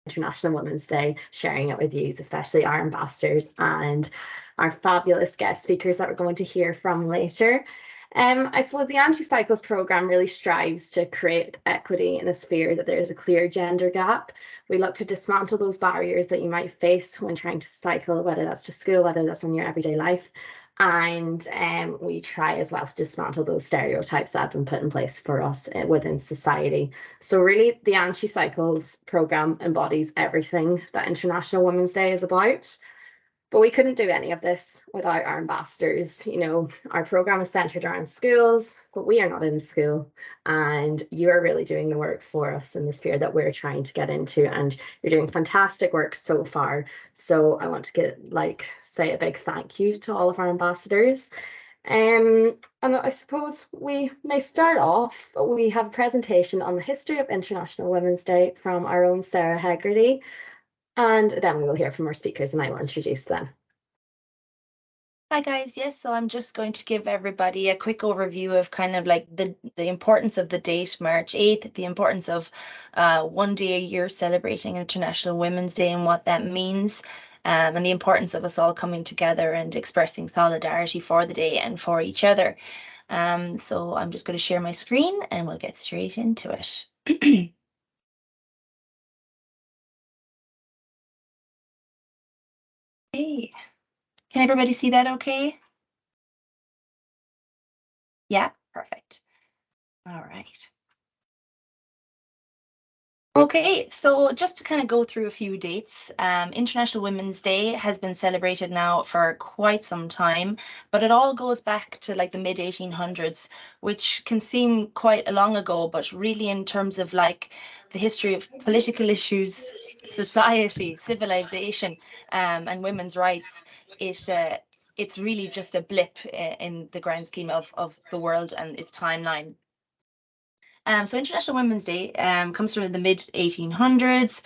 International Women's Day, sharing it with you, especially our ambassadors and our fabulous guest speakers that we're going to hear from later. I suppose the Anti-Cycles programme really strives to create equity in a sphere that there is a clear gender gap. We look to dismantle those barriers that you might face when trying to cycle, whether that's to school, whether that's in your everyday life. And we try as well to dismantle those stereotypes that have been put in place for us within society. So really, the Anti-Cycles programme embodies everything that International Women's Day is about. But we couldn't do any of this without our ambassadors. You know, our program is centered around schools, but we are not in school. And you are really doing the work for us in the sphere that we're trying to get into. And you're doing fantastic work so far. So I want to say a big thank you to all of our ambassadors. And I suppose we may start off, but we have a presentation on the history of International Women's Day from our own Sarah Hegarty. And then we will hear from our speakers and I will introduce them. Hi guys, yes, so I'm just going to give everybody a quick overview of kind of like the importance of the date, March 8th, the importance of one day a year celebrating International Women's Day and what that means, and the importance of us all coming together and expressing solidarity for the day and for each other. So I'm just going to share my screen and we'll get straight into it. Okay. Can everybody see that okay? Yeah, perfect. All right. Okay, so just to kind of go through a few dates, International Women's Day has been celebrated now for quite some time, but it all goes back to like the mid 1800s, which can seem quite a long ago, but really in terms of like the history of political issues, society, civilization, and women's rights, it's really just a blip in the grand scheme of the world and its timeline. So International Women's Day comes from the mid 1800s,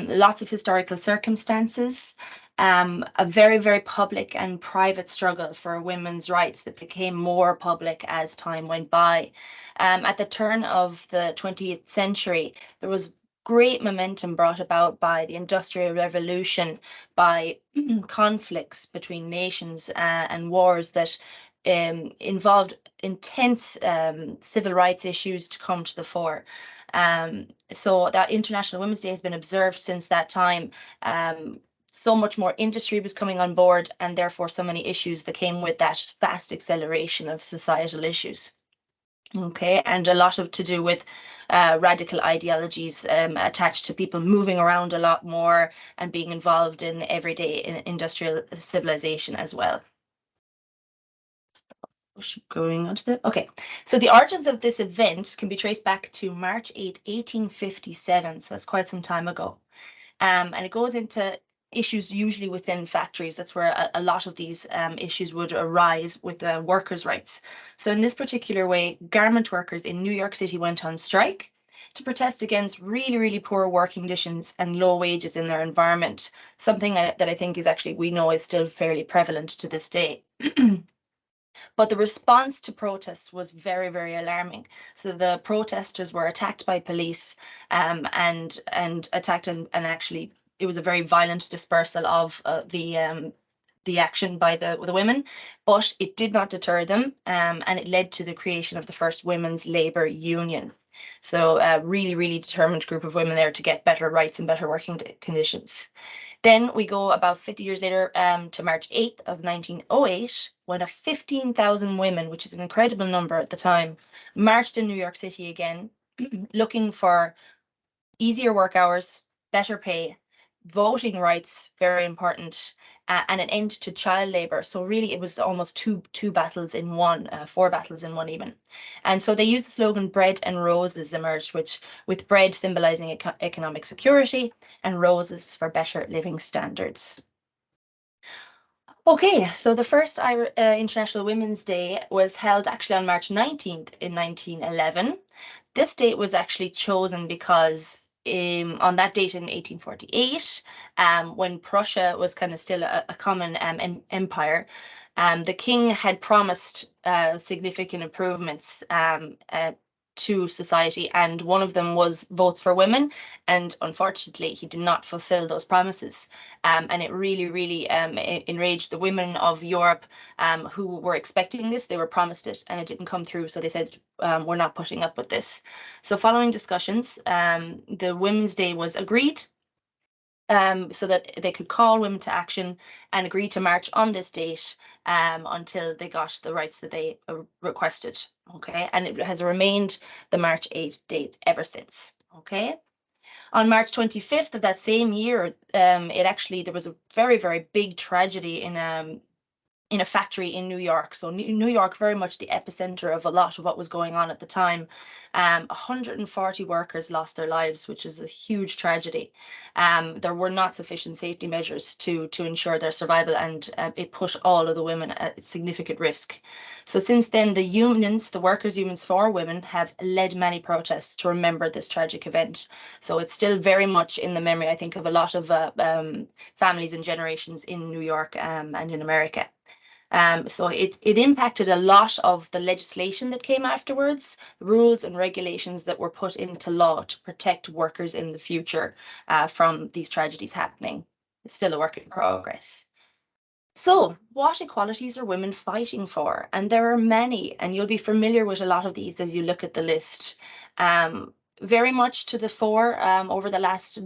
lots of historical circumstances, a very, very public and private struggle for women's rights that became more public as time went by. At the turn of the 20th century, there was great momentum brought about by the Industrial Revolution, by conflicts between nations and wars that involved intense civil rights issues to come to the fore. So that International Women's Day has been observed since that time. So much more industry was coming on board, and therefore so many issues that came with that fast acceleration of societal issues. Okay, and a lot of to do with radical ideologies attached to people moving around a lot more and being involved in everyday industrial civilization as well. Going on to the, okay, so the origins of this event can be traced back to March 8th, 1857, so that's quite some time ago. And it goes into issues usually within factories. That's where a lot of these issues would arise with workers' rights. So in this particular way, garment workers in New York City went on strike to protest against really, really poor working conditions and low wages in their environment, something that I think is actually, we know is still fairly prevalent to this day. But the response to protests was very, very alarming. So the protesters were attacked by police and attacked and actually it was a very violent dispersal of the action by the women, but it did not deter them, and it led to the creation of the first women's labour union. So a really, really determined group of women there to get better rights and better working conditions. Then we go about 50 years later to March 8th of 1908, when 15,000 women, which is an incredible number at the time, marched in New York City again, looking for easier work hours, better pay, voting rights, very important, and an end to child labor. So really it was almost two battles in one, 4 battles in one even. And so they used the slogan "Bread and Roses" emerged, which with bread symbolizing economic security and roses for better living standards. Okay, so the first International Women's Day was held actually on March 19th in 1911. This date was actually chosen because on that date in 1848, when Prussia was kind of still a common empire, the king had promised significant improvements to society, and one of them was votes for women. And unfortunately, he did not fulfill those promises. And it really, really enraged the women of Europe who were expecting this. They were promised it and it didn't come through. So they said, we're not putting up with this. So following discussions, the Women's Day was agreed, so that they could call women to action and agree to march on this date until they got the rights that they requested. Okay, and it has remained the March 8th date ever since. Okay. On March 25th of that same year, there was a very, very big tragedy in a factory in New York. So New York, very much the epicenter of a lot of what was going on at the time. 140 workers lost their lives, which is a huge tragedy. There were not sufficient safety measures to ensure their survival, and it put all of the women at significant risk. So since then, the unions, the workers' unions for women, have led many protests to remember this tragic event. So it's still very much in the memory, I think, of a lot of families and generations in New York and in America. So it impacted a lot of the legislation that came afterwards, rules and regulations that were put into law to protect workers in the future from these tragedies happening. It's still a work in progress. So what equalities are women fighting for? And there are many, and you'll be familiar with a lot of these as you look at the list. Very much to the fore over the last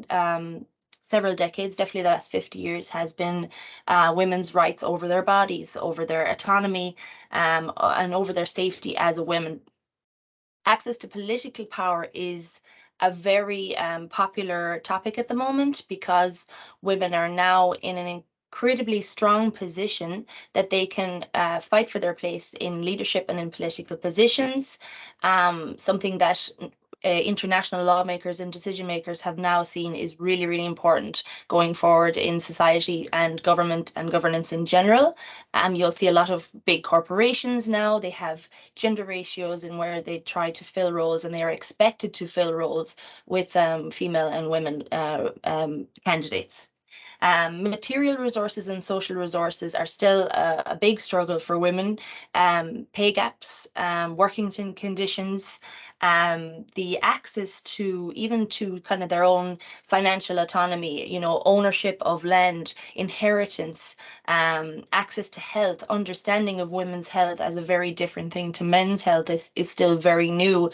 several decades, definitely the last 50 years, has been women's rights over their bodies, over their autonomy, and over their safety as a woman. Access to political power is a very popular topic at the moment, because women are now in an incredibly strong position that they can fight for their place in leadership and in political positions, something that international lawmakers and decision makers have now seen is really, really important going forward in society and government and governance in general. You'll see a lot of big corporations now, they have gender ratios in where they try to fill roles, and they are expected to fill roles with female and women candidates. Material resources and social resources are still a big struggle for women. Pay gaps, working conditions, the access to even to kind of their own financial autonomy, ownership of land, inheritance, access to health, understanding of women's health as a very different thing to men's health is still very new.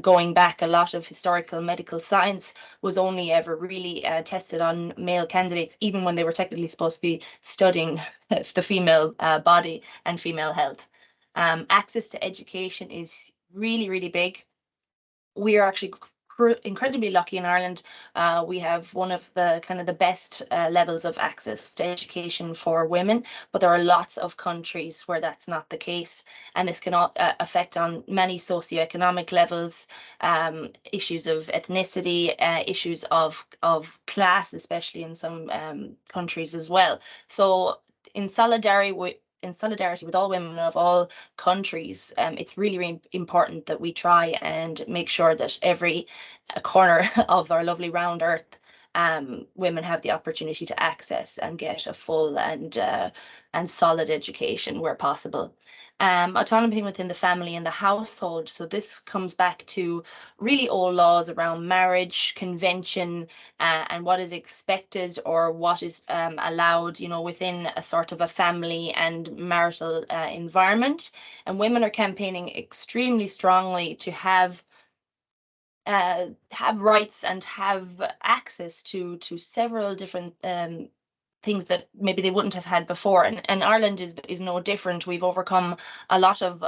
Going back, a lot of historical medical science was only ever really tested on male candidates, even when they were technically supposed to be studying the female body and female health. Access to education is really, really big. We are actually incredibly lucky in Ireland. We have one of the kind of the best levels of access to education for women, but there are lots of countries where that's not the case, and this can affect on many socioeconomic levels, issues of ethnicity, issues of class, especially in some countries as well. So in solidarity with all women of all countries, it's really, really important that we try and make sure that every corner of our lovely round earth, women have the opportunity to access and get a full and solid education where possible. Autonomy within the family and the household. So this comes back to really old laws around marriage, convention, and what is expected or what is allowed, within a sort of a family and marital environment. And women are campaigning extremely strongly to have rights and have access to several different things that maybe they wouldn't have had before. And Ireland is no different. We've overcome a lot of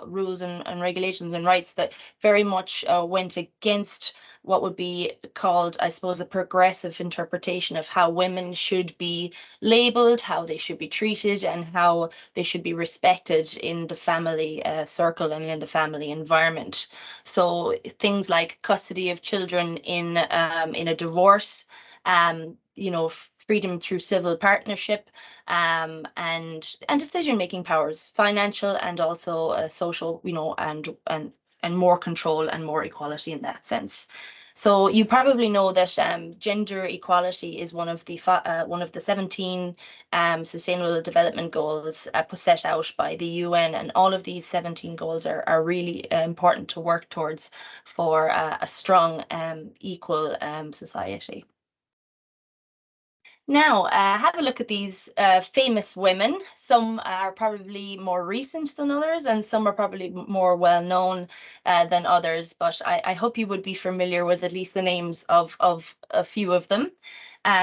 rules and regulations and rights that very much went against what would be called, I suppose, a progressive interpretation of how women should be labeled, how they should be treated, and how they should be respected in the family circle and in the family environment. So things like custody of children in a divorce, freedom through civil partnership, and decision-making powers, financial and also social, and more control and more equality in that sense. So you probably know that gender equality is one of the 17 Sustainable Development Goals set out by the UN, and all of these 17 goals are really important to work towards for a strong, equal society. Now, have a look at these famous women. Some are probably more recent than others, and some are probably more well known than others. But I hope you would be familiar with at least the names of a few of them.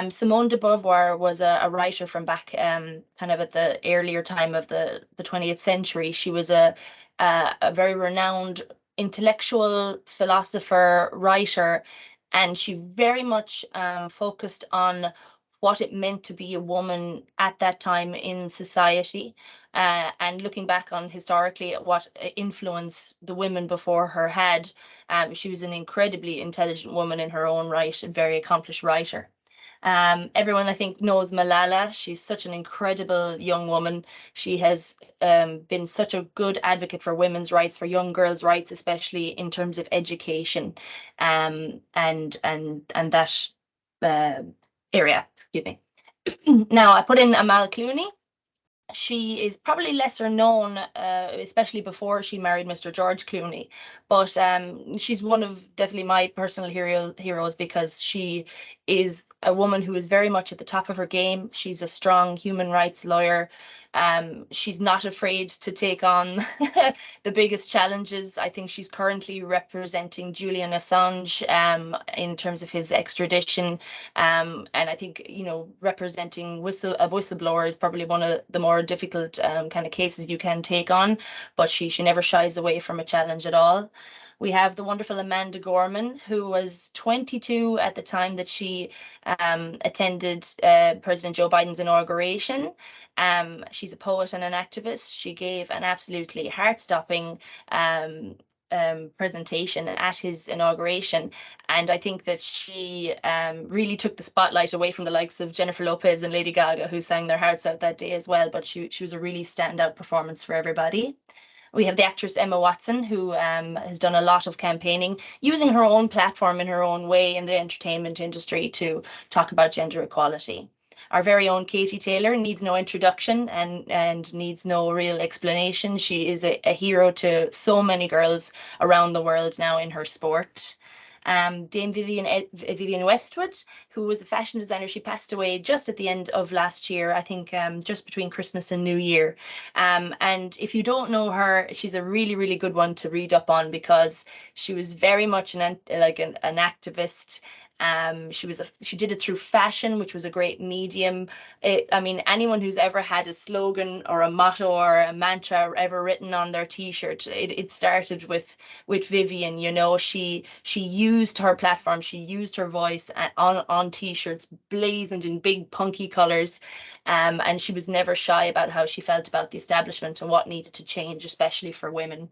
Simone de Beauvoir was a writer from back kind of at the earlier time of the 20th century. She was a very renowned intellectual philosopher, writer, and she very much focused on what it meant to be a woman at that time in society, and looking back on historically at what influence the women before her had. She was an incredibly intelligent woman in her own right, a very accomplished writer. Everyone, I think, knows Malala. She's such an incredible young woman. She has been such a good advocate for women's rights, for young girls' rights, especially in terms of education, and that area. Excuse me. Now I put in Amal Clooney. She is probably lesser known, especially before she married Mr. George Clooney, but she's one of definitely my personal heroes because she is a woman who is very much at the top of her game. She's a strong human rights lawyer. She's not afraid to take on the biggest challenges. I think she's currently representing Julian Assange in terms of his extradition. And I think, representing a whistleblower is probably one of the more difficult kind of cases you can take on, but she never shies away from a challenge at all. We have the wonderful Amanda Gorman, who was 22 at the time that she attended President Joe Biden's inauguration. She's a poet and an activist. She gave an absolutely heart-stopping presentation at his inauguration. And I think that she really took the spotlight away from the likes of Jennifer Lopez and Lady Gaga, who sang their hearts out that day as well. But she was a really standout performance for everybody. We have the actress Emma Watson, who has done a lot of campaigning, using her own platform in her own way in the entertainment industry to talk about gender equality. Our very own Katie Taylor needs no introduction and needs no real explanation. She is a hero to so many girls around the world now in her sport. Dame Vivienne Westwood, who was a fashion designer. She passed away just at the end of last year, I think just between Christmas and New Year. And if you don't know her, she's a really, really good one to read up on because she was very much an activist. She did it through fashion, which was a great medium. I mean, anyone who's ever had a slogan or a motto or a mantra ever written on their T-shirt, it started with Vivienne. She used her platform, she used her voice on T-shirts blazoned in big punky colors, and she was never shy about how she felt about the establishment and what needed to change, especially for women.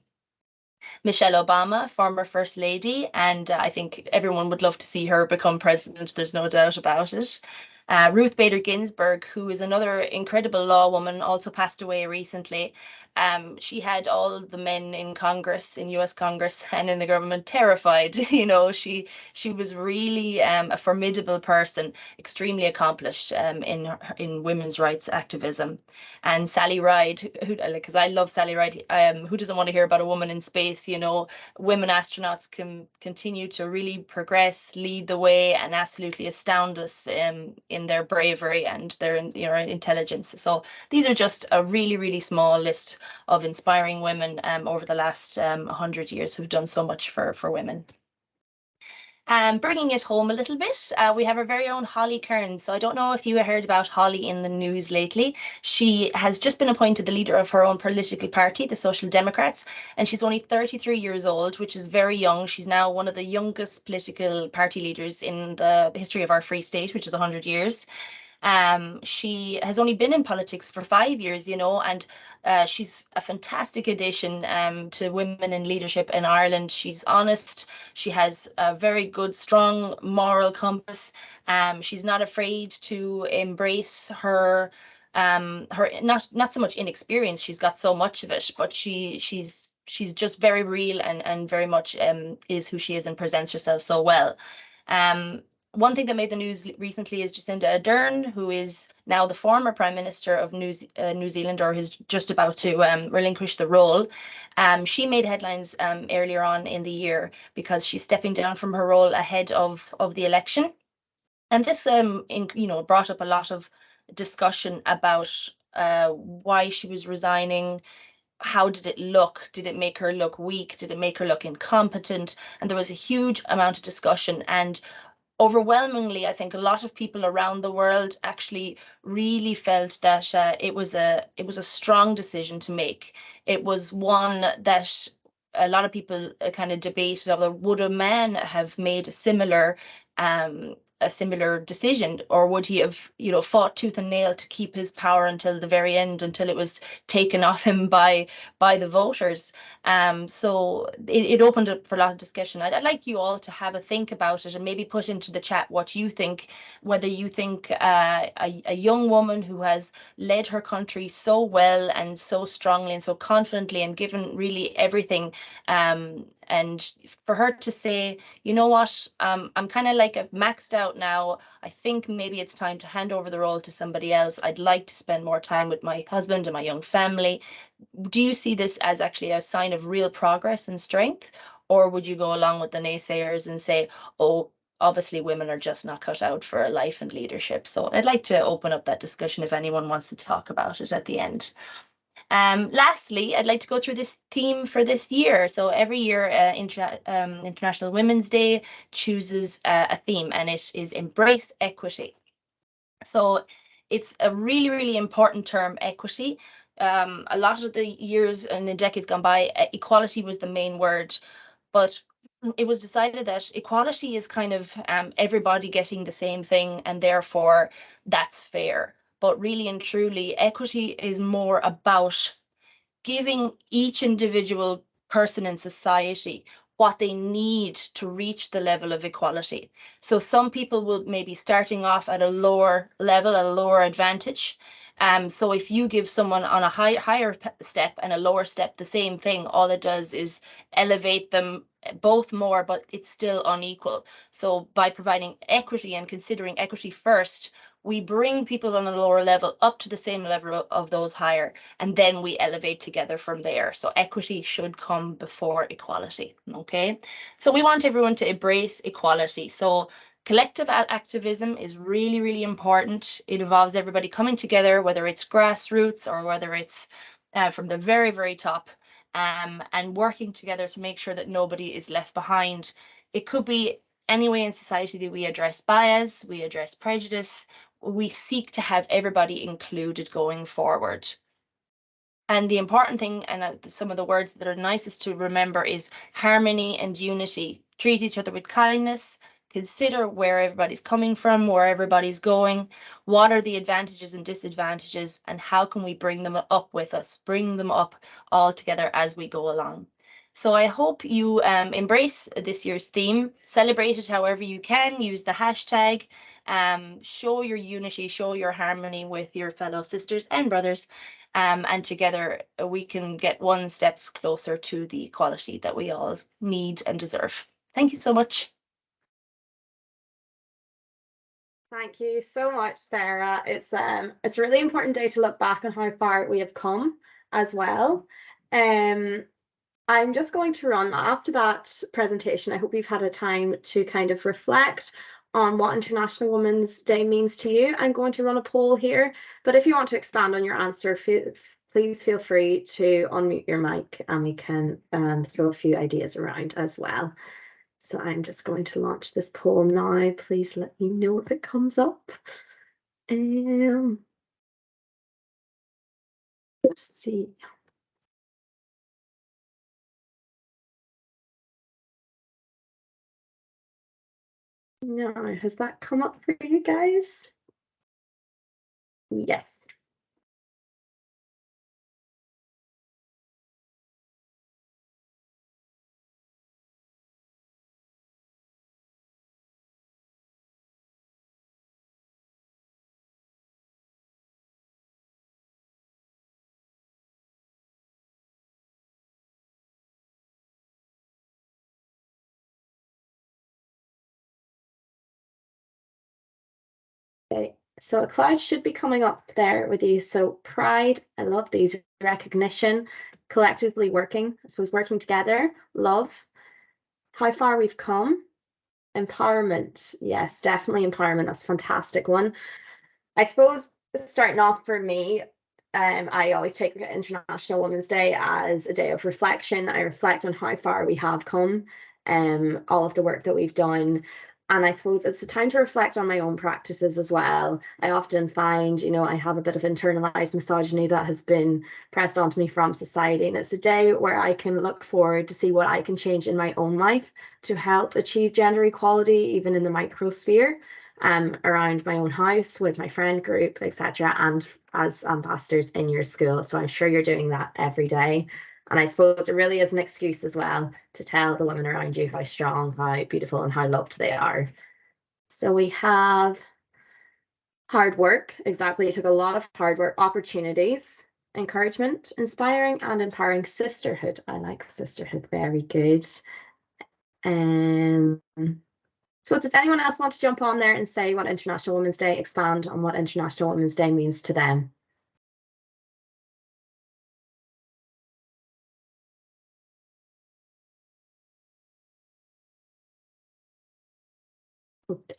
Michelle Obama, former First Lady, and I think everyone would love to see her become president. There's no doubt about it. Ruth Bader Ginsburg, who is another incredible law woman, also passed away recently. She had all the men in Congress, in US Congress and in the government terrified. She was really a formidable person, extremely accomplished in women's rights activism. And Sally Ride, because I love Sally Ride, who doesn't want to hear about a woman in space? Women astronauts can continue to really progress, lead the way, and absolutely astound us in their bravery and their intelligence. So these are just a really, really small list of inspiring women over the last 100 years who've done so much for women. Bringing it home a little bit, we have our very own Holly Cairns. So I don't know if you heard about Holly in the news lately. She has just been appointed the leader of her own political party, the Social Democrats, and she's only 33 years old, which is very young. She's now one of the youngest political party leaders in the history of our free state, which is 100 years. She has only been in politics for 5 years, and she's a fantastic addition to women in leadership in Ireland. She's honest. She has a very good, strong moral compass. She's not afraid to embrace her not so much inexperience. She's got so much of it, but she's she's just very real and very much is who she is and presents herself so well. One thing that made the news recently is Jacinda Ardern, who is now the former Prime Minister of New Zealand, or is just about to relinquish the role. She made headlines earlier on in the year because she's stepping down from her role ahead of the election. And this, brought up a lot of discussion about why she was resigning. How did it look? Did it make her look weak? Did it make her look incompetent? And there was a huge amount of discussion. And overwhelmingly, I think a lot of people around the world actually really felt that it was a strong decision to make. It was one that a lot of people kind of debated whether would a man have made a similar decision, or would he have, fought tooth and nail to keep his power until the very end, until it was taken off him by the voters. So it opened up for a lot of discussion. I'd like you all to have a think about it and maybe put into the chat what you think, whether you think a young woman who has led her country so well and so strongly and so confidently and given really everything, and for her to say, you know what, I'm kind of like I've maxed out now. I think maybe it's time to hand over the role to somebody else. I'd like to spend more time with my husband and my young family. Do you see this as actually a sign of real progress and strength? Or would you go along with the naysayers and say, oh, obviously women are just not cut out for life and leadership? So I'd like to open up that discussion if anyone wants to talk about it at the end. Lastly, I'd like to go through this theme for this year. So every year, International Women's Day chooses a theme, and it is Embrace Equity. So it's a really, really important term, equity. A lot of the years and the decades gone by, equality was the main word, but it was decided that equality is kind of everybody getting the same thing, and therefore that's fair. But really and truly, equity is more about giving each individual person in society what they need to reach the level of equality. So some people will maybe starting off at a lower level, a lower advantage. So if you give someone on a higher step and a lower step the same thing, all it does is elevate them both more, but it's still unequal. So by providing equity and considering equity first, we bring people on a lower level up to the same level of those higher, and then we elevate together from there. So equity should come before equality, okay? So we want everyone to embrace equality. So collective activism is really, really important. It involves everybody coming together, whether it's grassroots or whether it's from the very, very top, and working together to make sure that nobody is left behind. It could be any way in society that we address bias, we address prejudice, we seek to have everybody included going forward. And the important thing, and some of the words that are nicest to remember, is harmony and unity. Treat each other with kindness. Consider where everybody's coming from, where everybody's going. What are the advantages and disadvantages, and how can we bring them up with us, bring them up all together as we go along. So I hope you embrace this year's theme, celebrate it however you can, use the hashtag, show your unity, show your harmony with your fellow sisters and brothers, and together we can get one step closer to the equality that we all need and deserve. Thank you so much. Thank you so much, Sarah. It's a really important day to look back on how far we have come as well. I'm just going to run after that presentation. I hope you've had a time to kind of reflect on what International Women's Day means to you. I'm going to run a poll here, but if you want to expand on your answer, please feel free to unmute your mic and we can throw a few ideas around as well. So I'm just going to launch this poll now. Please let me know if it comes up. Let's see. No, has that come up for you guys? Yes. So a cloud should be coming up there with you. So pride, I love these. Recognition, collectively working, I suppose working together, love, how far we've come, empowerment. Yes, definitely empowerment. That's a fantastic one. I suppose starting off for me, I always take International Women's Day as a day of reflection. I reflect on how far we have come, all of the work that we've done. And I suppose it's a time to reflect on my own practices as well. I often find, I have a bit of internalized misogyny that has been pressed onto me from society. And it's a day where I can look forward to see what I can change in my own life to help achieve gender equality, even in the microsphere, around my own house, with my friend group, etc., and as ambassadors in your school. So I'm sure you're doing that every day. And I suppose it really is an excuse as well to tell the women around you how strong, how beautiful, and how loved they are. So we have hard work. Exactly. It took a lot of hard work, opportunities, encouragement, inspiring and empowering sisterhood. I like sisterhood. Very good. Um, so does anyone else want to jump on there and say what International Women's Day, expand on what International Women's Day means to them?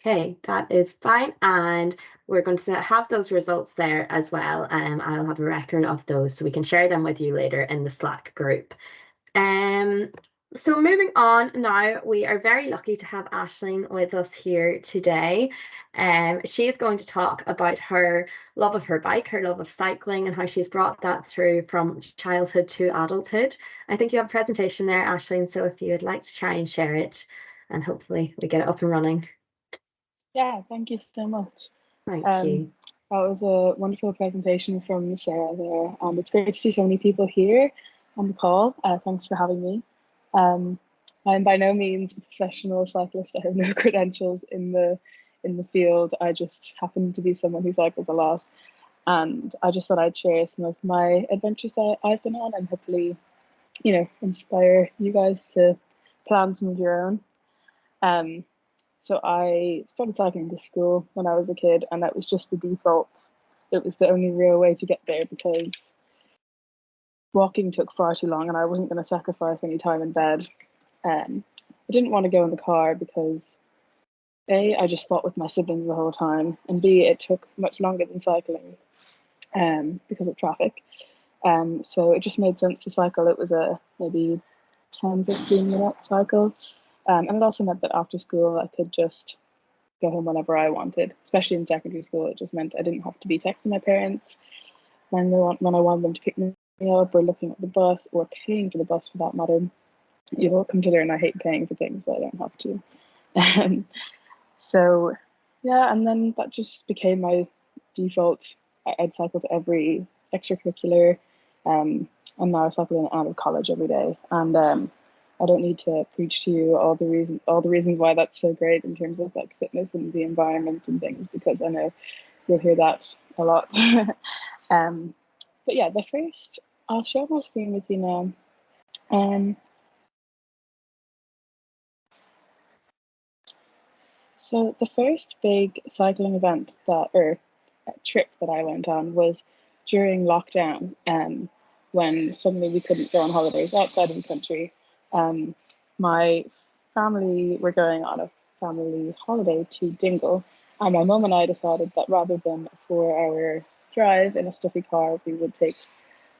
Okay, that is fine. And we're going to have those results there as well. I'll have a record of those so we can share them with you later in the Slack group. So moving on now, we are very lucky to have Aisling with us here today. She is going to talk about her love of her bike, her love of cycling, and how she's brought that through from childhood to adulthood. I think you have a presentation there, Aisling, so if you would like to try and share it, and hopefully we get it up and running. Yeah, thank you so much. Thank you. That was a wonderful presentation from Sarah there. It's great to see so many people here on the call. Thanks for having me. I'm by no means a professional cyclist. I have no credentials in the field. I just happen to be someone who cycles a lot, and I just thought I'd share some of my adventures that I've been on, and hopefully, inspire you guys to plan some of your own. So I started cycling to school when I was a kid, and that was just the default. It was the only real way to get there because walking took far too long, and I wasn't going to sacrifice any time in bed. I didn't want to go in the car because A, I just fought with my siblings the whole time, and B, it took much longer than cycling because of traffic. So it just made sense to cycle. It was a maybe 10-15 minute cycle. And it also meant that after school I could just go home whenever I wanted, especially in secondary school. It just meant I didn't have to be texting my parents when I wanted them to pick me up, or looking at the bus, or paying for the bus for that matter. You've all come to learn I hate paying for things that I don't have to. So yeah, and then that just became my default. I'd cycle to every extracurricular, and now I cycle in and out of college every day. And I don't need to preach to you all the reasons why that's so great in terms of like fitness and the environment and things, because I know you'll hear that a lot. But yeah, I'll share my screen with you now. So the first big cycling event or trip that I went on was during lockdown, when suddenly we couldn't go on holidays outside of the country. My family were going on a family holiday to Dingle, and my mum and I decided that rather than a 4-hour drive in a stuffy car, we would take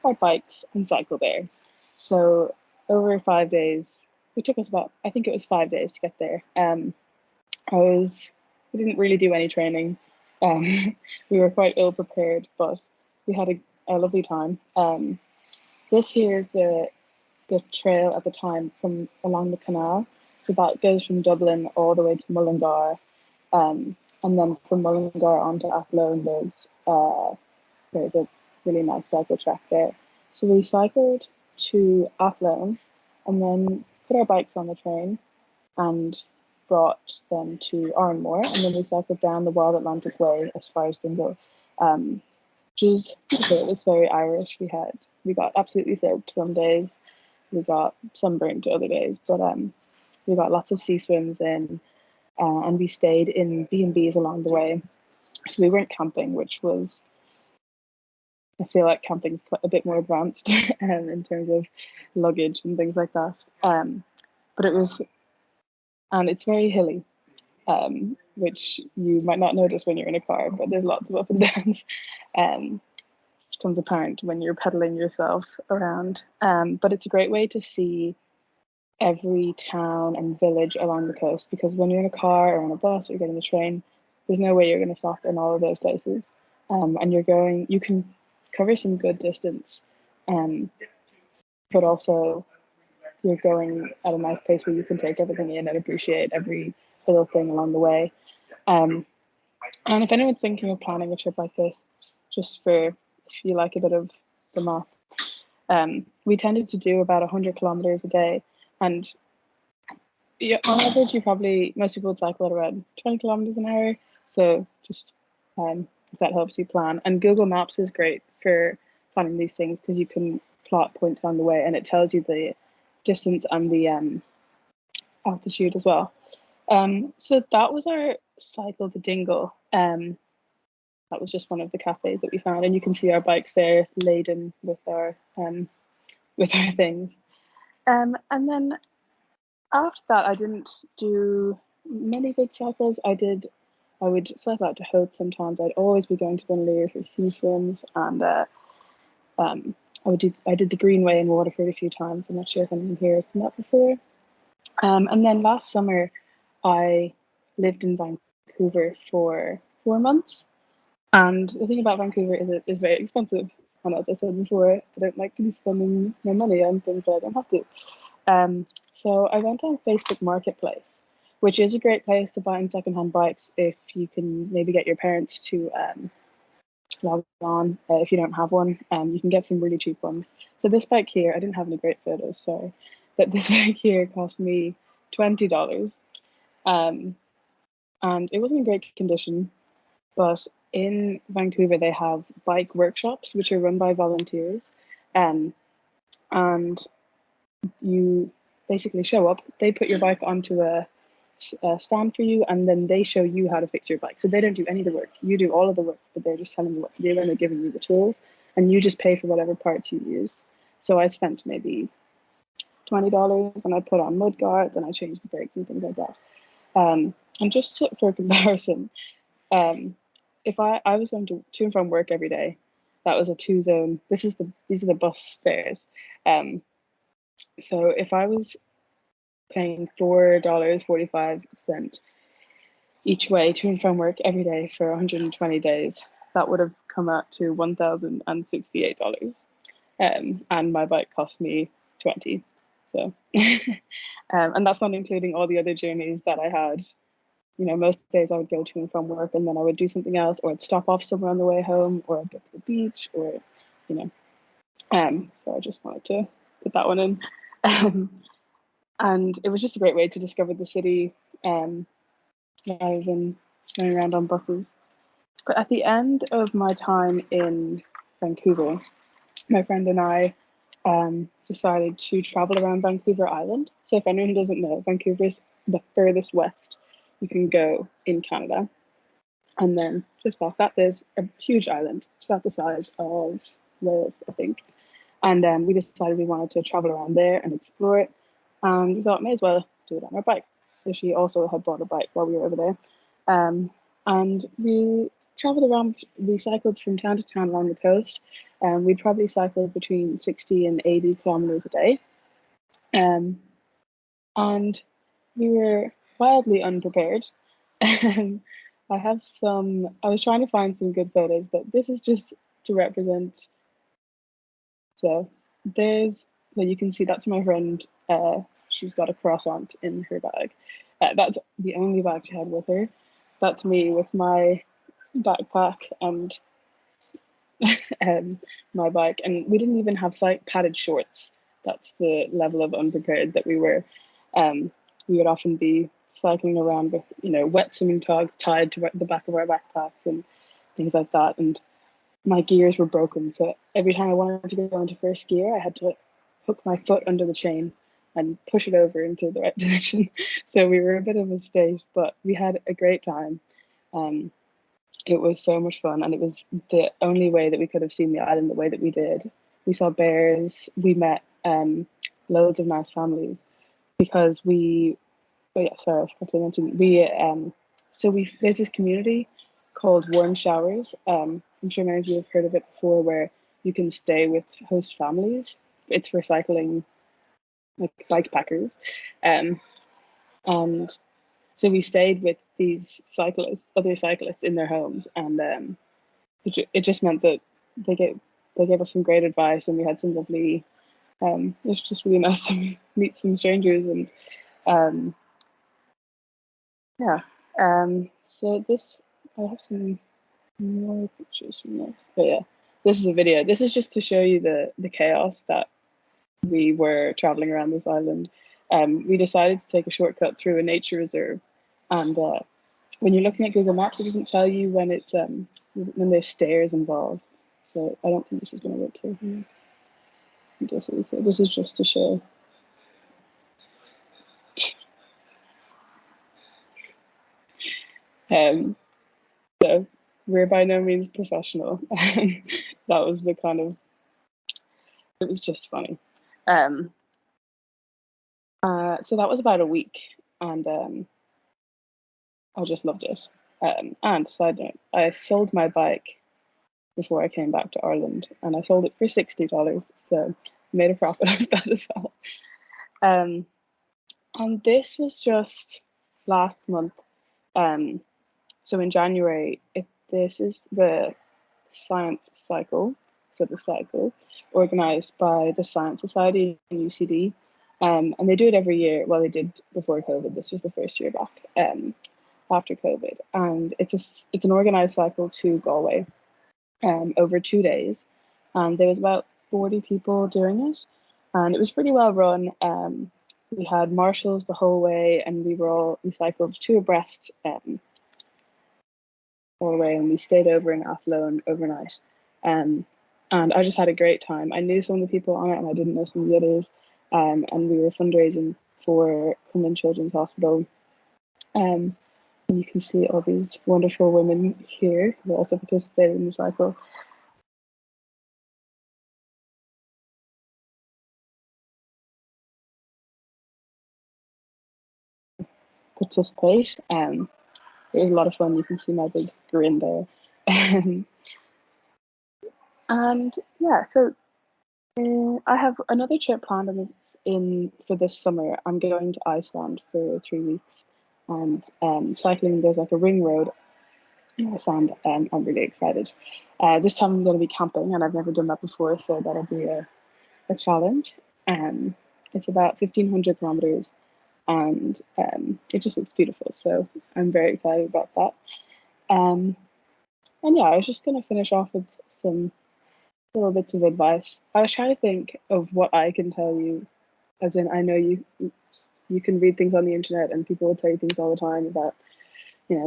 our bikes and cycle there. So over 5 days, it took us I think it was 5 days to get there. We didn't really do any training. We were quite ill prepared, but we had a lovely time. This here is the trail at the time from along the canal. So that goes from Dublin all the way to Mullingar. And then from Mullingar on to Athlone, there's a really nice cycle track there. So we cycled to Athlone and then put our bikes on the train and brought them to Arranmore, and then we cycled down the Wild Atlantic Way as far as Dingle, which was beautiful. It was very Irish. We got absolutely soaked some days, we got sunburnt other days, but we got lots of sea swims in, and we stayed in B&Bs along the way. So we weren't camping, which was, I feel like camping is quite a bit more advanced in terms of luggage and things like that. But it was, and it's very hilly, which you might not notice when you're in a car, but there's lots of up and downs, which becomes apparent when you're pedaling yourself around. But it's a great way to see every town and village along the coast, because when you're in a car or on a bus or getting a train, there's no way you're going to stop in all of those places. And you can cover some good distance, but also you're going at a nice place where you can take everything in and appreciate every little thing along the way. And if anyone's thinking of planning a trip like this, just for if you like a bit of the math, we tended to do about 100 kilometers a day, and on average, most people would cycle at around 20 kilometers an hour. So just if that helps you plan. And Google Maps is great for planning these things because you can plot points along the way and it tells you the distance and the altitude as well. So that was our cycle to Dingle. That was just one of the cafes that we found, and you can see our bikes there laden with our things. And then after that, I didn't do many big cycles. I would cycle out to Howth sometimes. I'd always be going to Dunleer for sea swims, and I did the Greenway in Waterford a few times. I'm not sure if anyone here has done that before. And then last summer, I lived in Vancouver for 4 months. And the thing about Vancouver is it is very expensive. And as I said before, I don't like to be spending my money on things that I don't have to. So I went on Facebook Marketplace, which is a great place to buy secondhand bikes if you can maybe get your parents to log on. If you don't have one, you can get some really cheap ones. So this bike here, I didn't have any great photos, sorry, but this bike here cost me $20. And it wasn't in great condition, but in Vancouver they have bike workshops which are run by volunteers, and you basically show up, they put your bike onto a stand for you, and then they show you how to fix your bike. So they don't do any of the work, you do all of the work, but they're just telling you what to do and they're giving you the tools, and you just pay for whatever parts you use. So I spent maybe $20 and I put on mud guards and I changed the brakes and things like that. And just for comparison, if I was going to and from work every day, that was a 2-zone. These are the bus fares. So if I was paying $4.45 each way to and from work every day for 120 days, that would have come out to $1,068. And my bike cost me 20. So, and that's not including all the other journeys that I had. Most days I would go to and from work, and then I would do something else, or I'd stop off somewhere on the way home, or I'd go to the beach, or so I just wanted to put that one in. And it was just a great way to discover the city, rather than going around on buses. But at the end of my time in Vancouver, my friend and I decided to travel around Vancouver Island. So if anyone doesn't know, Vancouver is the furthest west you can go in Canada. And then just off that, there's a huge island. It's about the size of Wales, I think. And we decided we wanted to travel around there and explore it. And we thought, may as well do it on our bike. So she also had bought a bike while we were over there. And we traveled around, we cycled from town to town along the coast. We probably cycled between 60 and 80 kilometers a day. And we were wildly unprepared. I was trying to find some good photos, but this is just to represent. So you can see that's my friend. She's got a croissant in her bag. That's the only bag she had with her. That's me with my backpack and my bike, and we didn't even have padded shorts. That's the level of unprepared that we were. We would often be cycling around with wet swimming togs tied to the back of our backpacks and things like that, and my gears were broken, so every time I wanted to go into first gear I had to hook my foot under the chain and push it over into the right position. So we were a bit of a state, but we had a great time. it was so much fun, and it was the only way that we could have seen the island the way that we did. We saw bears. We met loads of nice families because we. Oh yeah, sorry, I forgot to mention there's this community called Warm Showers. I'm sure many of you have heard of it before, where you can stay with host families. It's for cycling, like bike packers, and so we stayed with these other cyclists in their homes, and it just meant that they gave us some great advice, and we had some lovely. It was just really nice to meet some strangers, and yeah. So I have some more pictures from this. But yeah, this is a video. This is just to show you the chaos that we were traveling around this island. We decided to take a shortcut through a nature reserve, and when you're looking at Google Maps, it doesn't tell you when there's stairs involved. So I don't think this is going to work here. This is just to show. So we're by no means professional. That was the kind of. It was just funny. So that was about a week, and I just loved it. And side note, I sold my bike before I came back to Ireland, and I sold it for $60, so made a profit out of that as well. And this was just last month. So in January, this is the Science Cycle, so the cycle, organised by the Science Society in UCD. And they do it every year. Well, they did before COVID. This was the first year back after COVID. And it's an organised cycle to Galway over 2 days. And there was about 40 people doing it. And it was pretty well run. We had marshals the whole way, and we cycled two abreast all the way, and we stayed over in Athlone overnight. And I just had a great time. I knew some of the people on it, and I didn't know some of the others. And we were fundraising for Crumlin Children's Hospital. And you can see all these wonderful women here who also participated in the cycle. Participate. It was a lot of fun. You can see my big grin there. And yeah, so I have another trip planned for this summer. I'm going to Iceland for 3 weeks, and cycling. There's like a ring road in Iceland, and I'm really excited. This time I'm going to be camping, and I've never done that before, so that'll be a challenge. It's about 1,500 kilometers, and it just looks beautiful. So I'm very excited about that. And yeah, I was just going to finish off with some little bits of advice. I was trying to think of what I can tell you, as in I know you can read things on the internet and people will tell you things all the time about,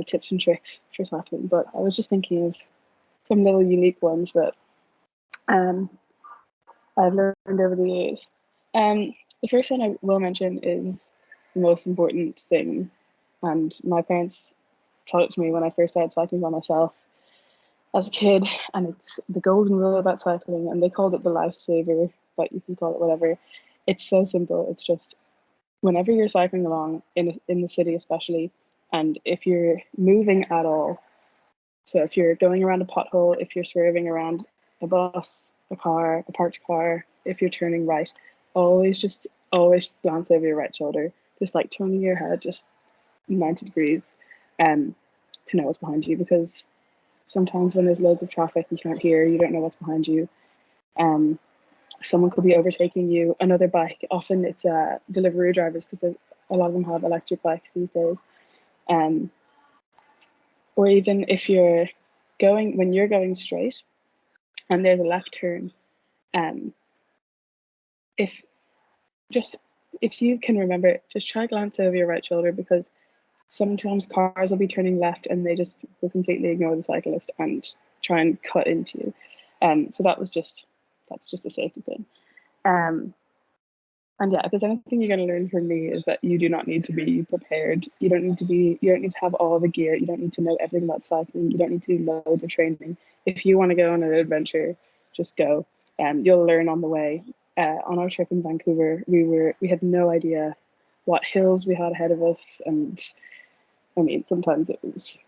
tips and tricks for cycling. But I was just thinking of some little unique ones that I've learned over the years. The first one I will mention is the most important thing, and my parents taught it to me when I first started cycling by myself as a kid, and it's the golden rule about cycling, and they called it the lifesaver, but you can call it whatever. It's so simple. It's just whenever you're cycling along in the city, especially, and if you're moving at all, so if you're going around a pothole, if you're swerving around a bus, a car, a parked car, if you're turning right, always glance over your right shoulder, just like turning your head just 90 degrees to know what's behind you, because sometimes when there's loads of traffic, you can't hear, you don't know what's behind you. Someone could be overtaking you, another bike. Often it's Deliveroo drivers, because a lot of them have electric bikes these days. Or even if when you're going straight and there's a left turn, if you can remember, just try glance over your right shoulder, because sometimes cars will be turning left and they just will completely ignore the cyclist and try and cut into you. So that's just a safety thing. And yeah, if there's anything you're going to learn from me is that you do not need to be prepared. You don't need to have all the gear. You don't need to know everything about cycling. You don't need to do loads of training. If you want to go on an adventure, just go. You'll learn on the way. On our trip in Vancouver, we had no idea what hills we had ahead of us, and I mean, sometimes it was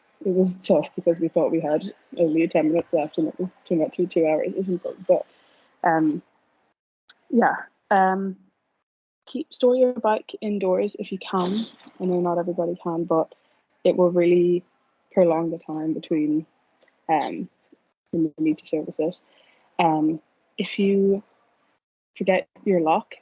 tough because we thought we had only 10 minutes left, and it was turned out to be 2 hours or something. But yeah. Store your bike indoors if you can. I know not everybody can, but it will really prolong the time between when you need to service it. If you forget your lock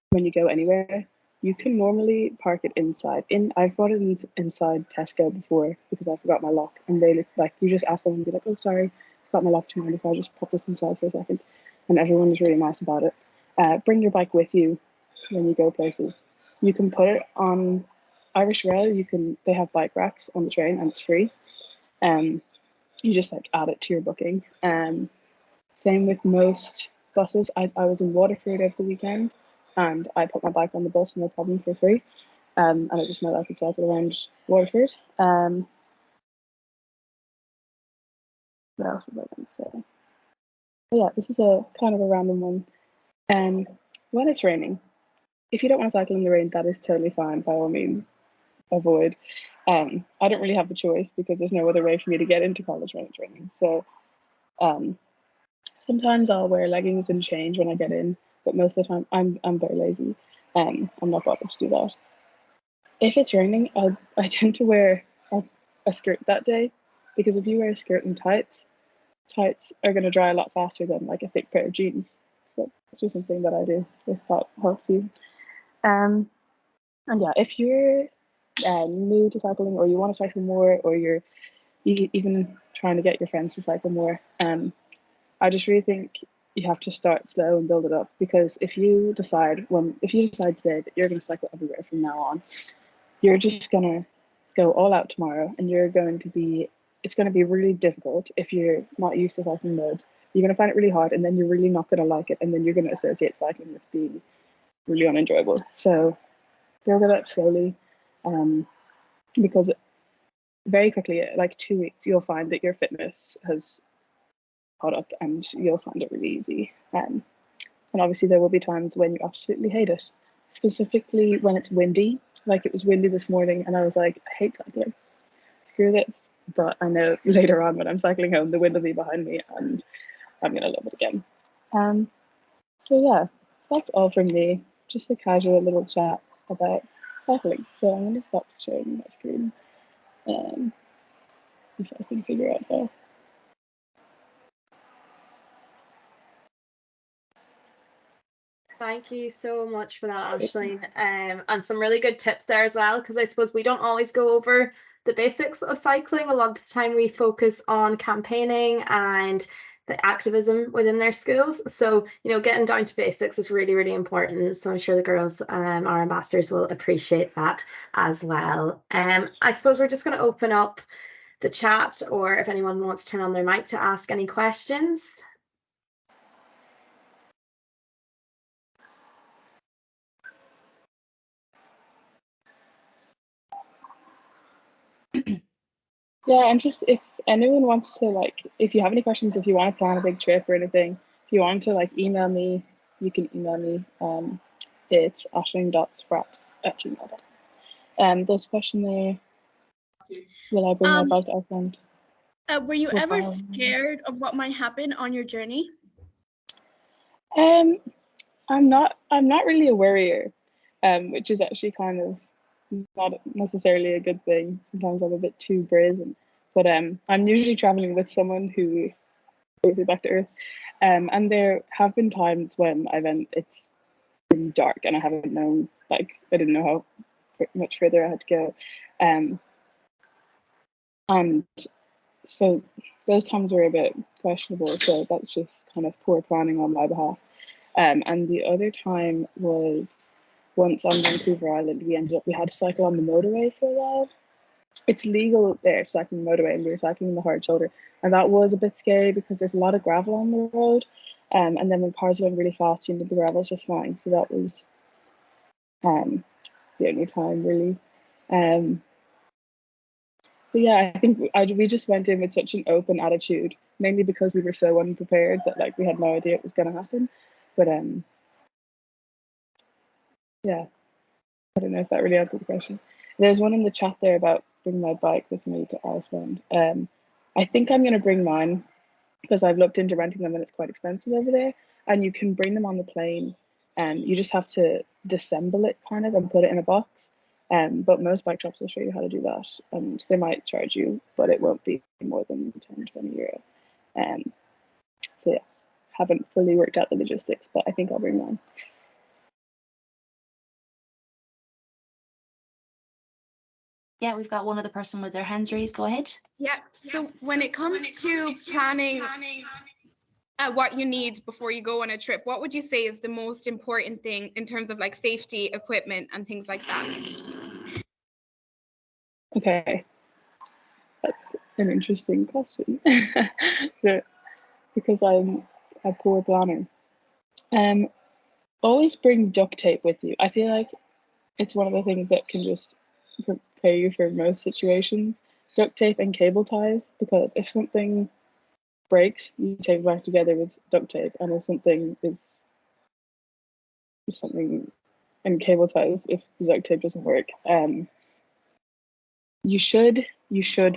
when you go anywhere, you can normally park it inside. I've brought it inside Tesco before because I forgot my lock, and they look like, you just ask them and be like, "Oh, sorry, I forgot my lock. Do you mind if I just pop this inside for a second?" And everyone is really nice about it. Bring your bike with you when you go places. You can put it on Irish Rail. They have bike racks on the train, and it's free. You just like add it to your booking. Same with most buses. I was in Waterford over the weekend, and I put my bike on the bus, no problem, for free. And I just know that I could cycle around Waterford. What else was I going to say? But yeah, this is a kind of a random one. When it's raining, if you don't want to cycle in the rain, that is totally fine. By all means, avoid. I don't really have the choice because there's no other way for me to get into college when it's raining. So sometimes I'll wear leggings and change when I get in, but most of the time I'm very lazy. I'm not bothered to do that. If it's raining, I tend to wear a skirt that day, because if you wear a skirt and tights are going to dry a lot faster than like a thick pair of jeans. So it's just something that I do if that helps you. And yeah, if you're new to cycling, or you want to cycle more, or you're even trying to get your friends to cycle more, I just really think you have to start slow and build it up. Because if you decide today that you're going to cycle everywhere from now on, you're just going to go all out tomorrow, and it's going to be really difficult if you're not used to cycling loads. You're going to find it really hard, and then you're really not going to like it, and then you're going to associate cycling with being really unenjoyable. So build it up slowly, because very quickly, like 2 weeks, you'll find that your fitness has caught up, and you'll find it really easy. And obviously there will be times when you absolutely hate it, specifically when it's windy. Like, it was windy this morning, and I was like, I hate cycling. Screw this. But I know later on when I'm cycling home, the wind will be behind me, and I'm gonna love it again. So yeah, that's all from me. Just a casual little chat about cycling. So I'm gonna stop sharing my screen, if I can figure out how. Thank you so much for that, Aisling. And some really good tips there as well, because I suppose we don't always go over the basics of cycling. A lot of the time we focus on campaigning and the activism within their schools. So, getting down to basics is really, really important. So I'm sure the girls, our ambassadors, will appreciate that as well. I suppose we're just going to open up the chat, or if anyone wants to turn on their mic to ask any questions. Yeah, and just if anyone wants to, like, if you have any questions, if you want to plan a big trip or anything, if you want to, like, email me, you can email me. It's aisling.spratt@gmail.com. There's a question there. Will I bring my bike to Iceland? Were you ever scared of what might happen on your journey? I'm not really a worrier, which is actually kind of not necessarily a good thing. Sometimes I'm a bit too brazen, but I'm usually traveling with someone who brings me back to earth. And there have been times when it's been dark and I haven't known, like, I didn't know how much further I had to go. And so those times were a bit questionable. So that's just kind of poor planning on my behalf. And the other time was once on Vancouver Island. We had to cycle on the motorway for a while. It's legal there, cycling the motorway, and we were cycling the hard shoulder. And that was a bit scary because there's a lot of gravel on the road. And then when cars are going really fast, the gravel's just flying. So that was The only time really. But yeah, I think we just went in with such an open attitude, mainly because we were so unprepared that like we had no idea it was going to happen. But yeah, I don't know if that really answered the question. There's one in the chat there about bringing my bike with me to Iceland. I think I'm going to bring mine because I've looked into renting them and it's quite expensive over there. And you can bring them on the plane, and you just have to disassemble it kind of and put it in a box. But most bike shops will show you how to do that, and they might charge you, but it won't be more than 10, 20 euro. So yeah, haven't fully worked out the logistics, but I think I'll bring mine. Yeah, we've got one other person with their hands raised. Go ahead. Yeah. So when it comes to planning what you need before you go on a trip, what would you say is the most important thing in terms of like safety, equipment, and things like that? Okay, that's an interesting question because I'm a poor planner. Always bring duct tape with you. I feel like it's one of the things that can just prepare you for most situations. Duct tape and cable ties, because if something breaks, you tape it back together with duct tape, and if something is something and cable ties, if the duct tape doesn't work, you should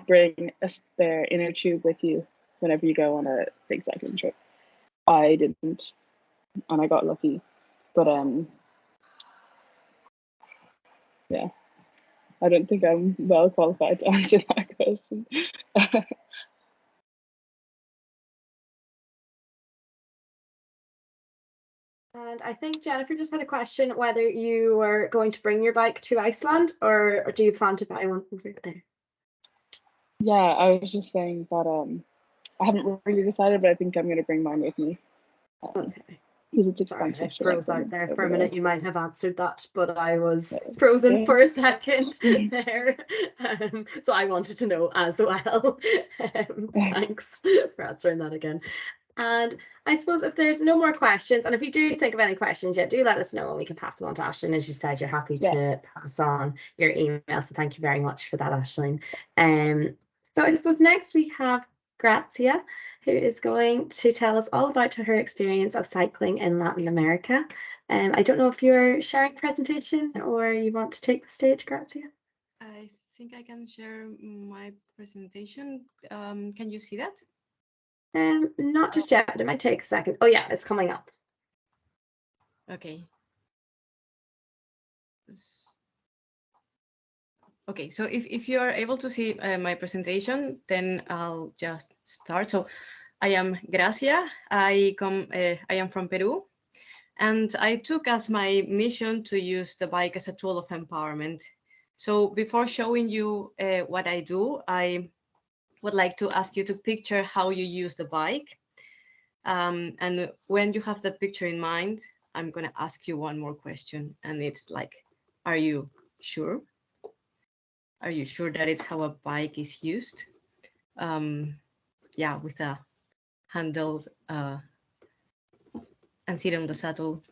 bring a spare inner tube with you whenever you go on a big cycling trip. I didn't, and I got lucky, but yeah, I don't think I'm well qualified to answer that question. And I think Jennifer just had a question whether you were going to bring your bike to Iceland, or do you plan to buy one from there? Yeah, I was just saying that I haven't really decided, but I think I'm going to bring mine with me. Okay. Because it's Sorry, expensive. I froze out there for a minute. You might have answered that, but I was Yeah, frozen yeah. for a second there. So I wanted to know as well. Thanks for answering that again. And I suppose if there's no more questions, and if you do think of any questions yet, do let us know and we can pass them on to Aisling. As you said, you're happy to pass on your email. So thank you very much for that, Aisling. So I suppose next we have Grazia, who is going to tell us all about her experience of cycling in Latin America. I don't know if you're sharing a presentation or you want to take the stage, Grazia. I think I can share my presentation. Can you see that? Not just yet, but it might take a second. Oh yeah, it's coming up. Okay. Okay, so if you are able to see my presentation, then I'll just start. So I am Gracia. I am from Peru, and I took as my mission to use the bike as a tool of empowerment. So before showing you what I do, I would like to ask you to picture how you use the bike. And when you have that picture in mind, I'm going to ask you one more question. And it's like, are you sure? Are you sure that is how a bike is used? Yeah, with the handles and sit on the saddle.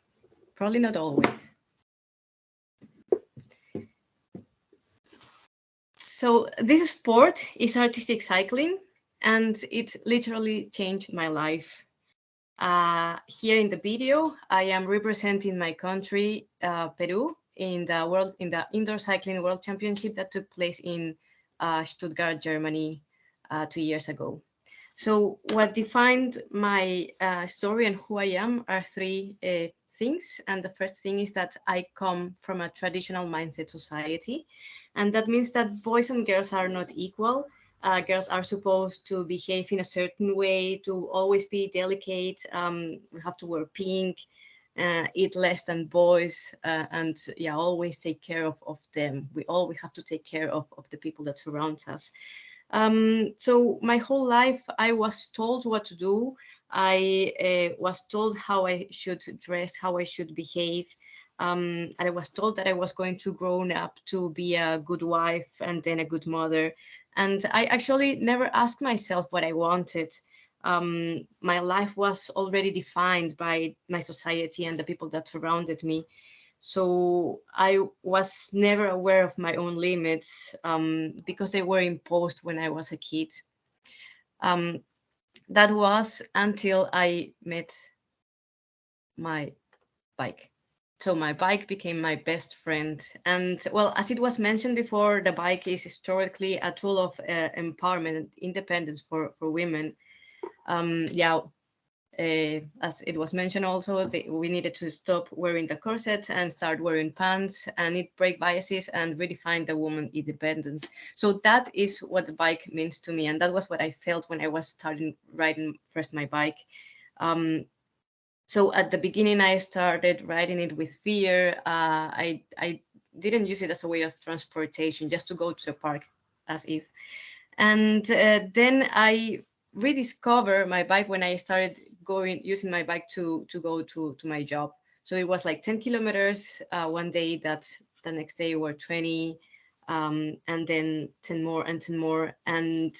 Probably not always. So this sport is artistic cycling, and it literally changed my life. Here in the video, I am representing my country, Peru, in the indoor cycling world championship that took place in Stuttgart, Germany, 2 years ago. So what defined my story and who I am are three things. And the first thing is that I come from a traditional mindset society. And that means that boys and girls are not equal. Girls are supposed to behave in a certain way, to always be delicate. We have to wear pink, eat less than boys, and yeah, always take care of them. We have to take care of the people that surround us. So my whole life, I was told what to do. I was told how I should dress, how I should behave. And I was told that I was going to grow up to be a good wife and then a good mother. And I actually never asked myself what I wanted. My life was already defined by my society and the people that surrounded me. So I was never aware of my own limits because they were imposed when I was a kid. That was until I met my bike. So my bike became my best friend. And well, as it was mentioned before, the bike is historically a tool of empowerment and independence for women. Yeah, as it was mentioned also, we needed to stop wearing the corsets and start wearing pants and it break biases and redefine the woman independence. So that is what the bike means to me. And that was what I felt when I was starting riding first my bike. So at the beginning, I started riding it with fear. I didn't use it as a way of transportation, just to go to the park, as if. And then I rediscovered my bike when I started using my bike to go to my job. So it was like 10 kilometers one day. That the next day were 20, and then 10 more and 10 more. And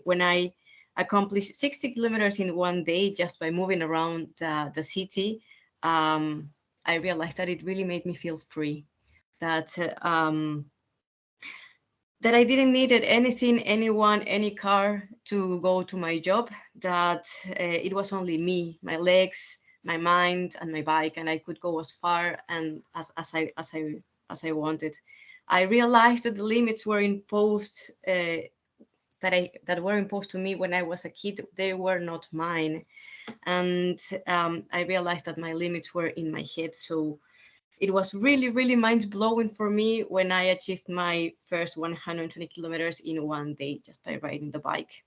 when I accomplished 60 kilometers in one day just by moving around the city, I realized that it really made me feel free. That that I didn't need anything, anyone, any car to go to my job. That it was only me, my legs, my mind, and my bike, and I could go as far and as I wanted. I realized that the limits were imposed. That were imposed to me when I was a kid, they were not mine. And I realized that my limits were in my head. So it was really, really mind-blowing for me when I achieved my first 120 kilometers in one day just by riding the bike.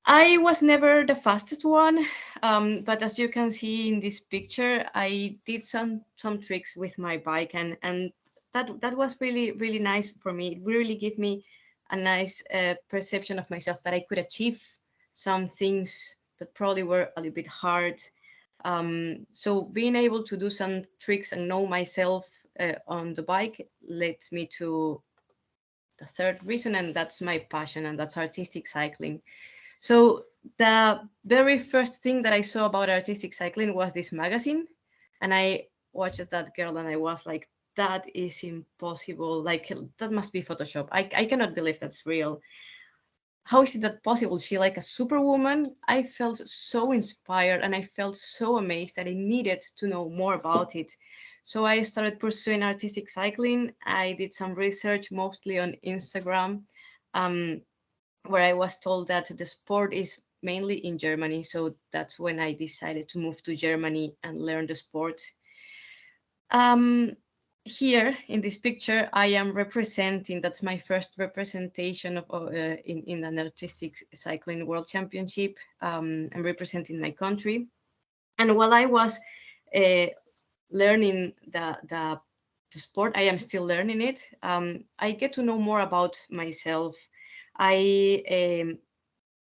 I was never the fastest one, but as you can see in this picture, I did some tricks with my bike, and that was really, really nice for me. It really gave me a nice perception of myself, that I could achieve some things that probably were a little bit hard. So being able to do some tricks and know myself on the bike led me to the third reason, and that's my passion, and that's artistic cycling. So the very first thing that I saw about artistic cycling was this magazine, and I watched that girl and I was like, that is impossible. Like, that must be Photoshop. I cannot believe that's real. How is it that possible? Is she like a superwoman? I felt so inspired and I felt so amazed that I needed to know more about it. So I started pursuing artistic cycling. I did some research, mostly on Instagram, where I was told that the sport is mainly in Germany. So that's when I decided to move to Germany and learn the sport. Here in this picture, I am representing, that's my first representation of in an artistic cycling world championship. I'm representing my country. And while I was learning the sport, I am still learning it. I get to know more about myself. I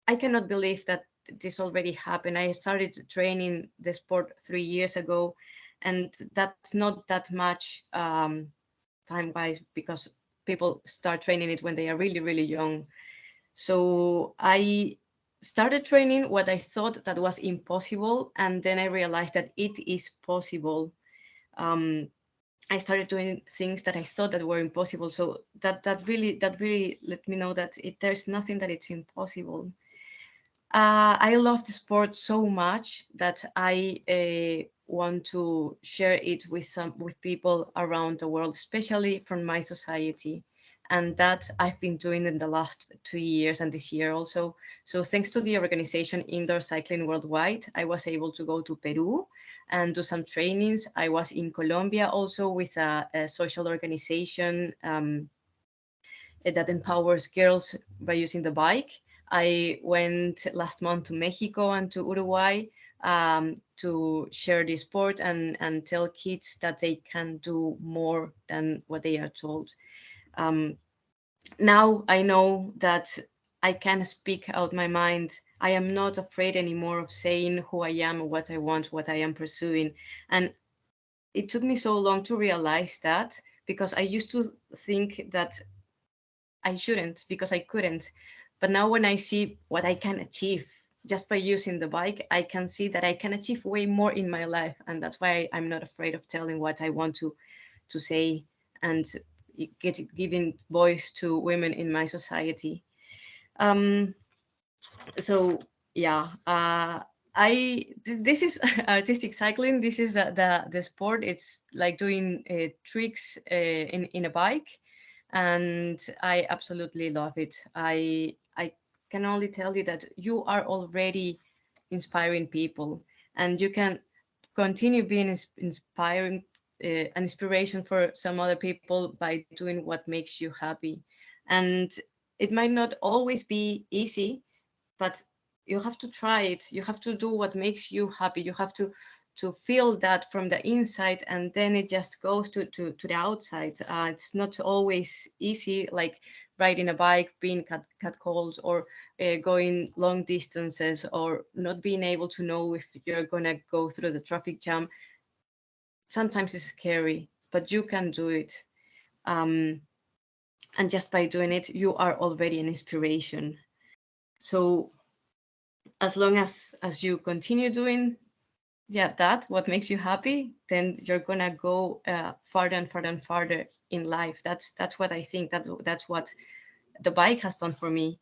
cannot believe that this already happened. I started training the sport 3 years ago, and that's not that much time-wise, because people start training it when they are really, really young. So I started training what I thought that was impossible, and then I realized that it is possible. I started doing things that I thought that were impossible. So that really let me know that there's nothing that it's impossible. I love the sport so much that I want to share it with people around the world, especially from my society. And that I've been doing in the last 2 years and this year also. So thanks to the organization Indoor Cycling Worldwide, I was able to go to Peru and do some trainings. I was in Colombia also with a social organization that empowers girls by using the bike. I went last month to Mexico and to Uruguay to share the sport and tell kids that they can do more than what they are told. Now I know that I can speak out my mind. I am not afraid anymore of saying who I am, what I want, what I am pursuing. And it took me so long to realize that, because I used to think that I shouldn't because I couldn't. But now when I see what I can achieve just by using the bike, I can see that I can achieve way more in my life. And that's why I'm not afraid of telling what I want to say and giving voice to women in my society. So yeah, this is artistic cycling. This is the sport. It's like doing tricks in a bike, and I absolutely love it. I can only tell you that you are already inspiring people, and you can continue being inspiring an inspiration for some other people by doing what makes you happy. And it might not always be easy, but you have to try it. You have to do what makes you happy. You have to feel that from the inside, and then it just goes to the outside. It's not always easy, like riding a bike, being catcalled, or going long distances, or not being able to know if you're gonna go through the traffic jam. Sometimes it's scary, but you can do it. And just by doing it, you are already an inspiration. So as long as you continue doing that what makes you happy, then you're gonna go farther and farther and farther in life. That's what I think. That's what the bike has done for me.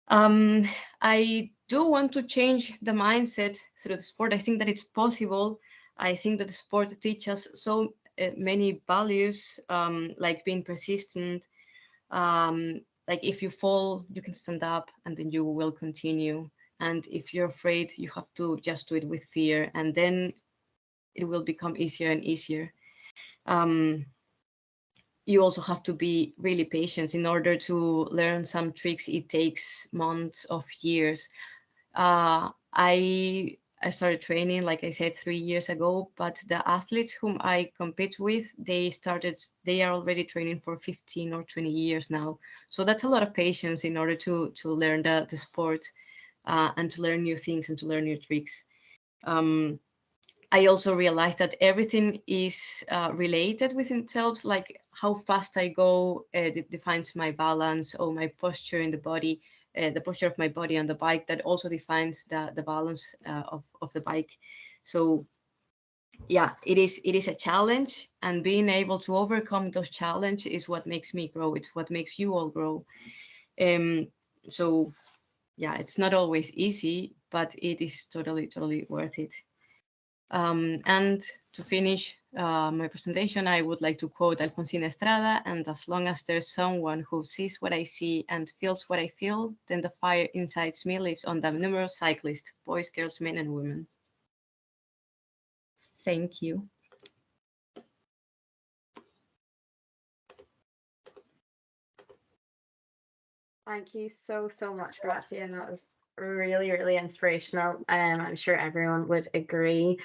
I do want to change the mindset through the sport. I think that it's possible. I think that the sport teaches so many values, like being persistent, like if you fall, you can stand up and then you will continue. And if you're afraid, you have to just do it with fear, and then it will become easier and easier. You also have to be really patient. In order to learn some tricks, it takes months of years. I started training, like I said, 3 years ago, but the athletes whom I compete with, they are already training for 15 or 20 years now. So that's a lot of patience in order to learn the sport, and to learn new things and to learn new tricks. I also realized that everything is related within itself, like how fast I go defines my balance, or my posture in the body, the posture of my body on the bike, that also defines the balance of the bike. So yeah, it is a challenge, and being able to overcome those challenges is what makes me grow. It's what makes you all grow. So yeah, it's not always easy, but it is totally worth it. And to finish my presentation, I would like to quote Alfonsina Estrada: "And as long as there's someone who sees what I see and feels what I feel, then the fire inside me lives on the numerous cyclists, boys, girls, men, and women." Thank you. Thank you so much, Gracia. And that was really inspirational. I'm sure everyone would agree.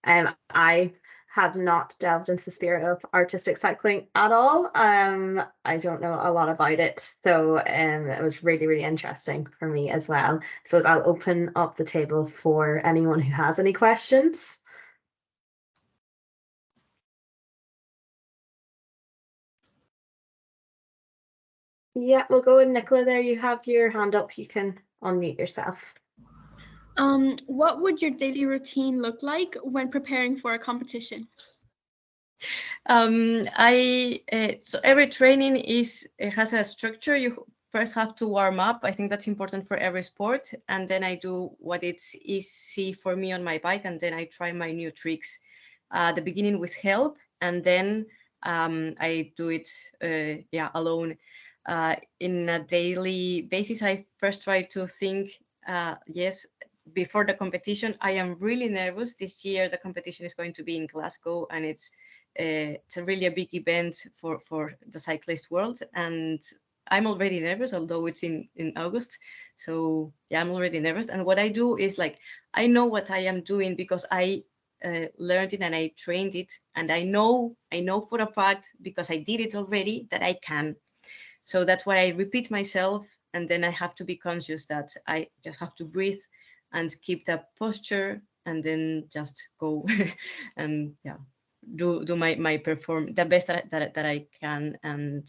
I have not delved into the spirit of artistic cycling at all. I don't know a lot about it, so it was really interesting for me as well. So I'll open up the table for anyone who has any questions. Yeah, we'll go with Nicola there. You have your hand up. You can unmute yourself. What would your daily routine look like when preparing for a competition? So every training has a structure. You first have to warm up. I think that's important for every sport. And then I do what it's easy for me on my bike, and then I try my new tricks. The beginning with help, and then I do it alone. In a daily basis, I first try to think, yes, before the competition. I am really nervous. This year the competition is going to be in Glasgow, and it's a really a big event for the cyclist world, and I'm already nervous, although it's in August. So yeah, I'm already nervous. And what I do is, like, I know what I am doing because I learned it and I trained it, and I know for a fact, because I did it already, that I can. So that's why I repeat myself, and then I have to be conscious that I just have to breathe and keep that posture, and then just go and do my perform the best that I can. And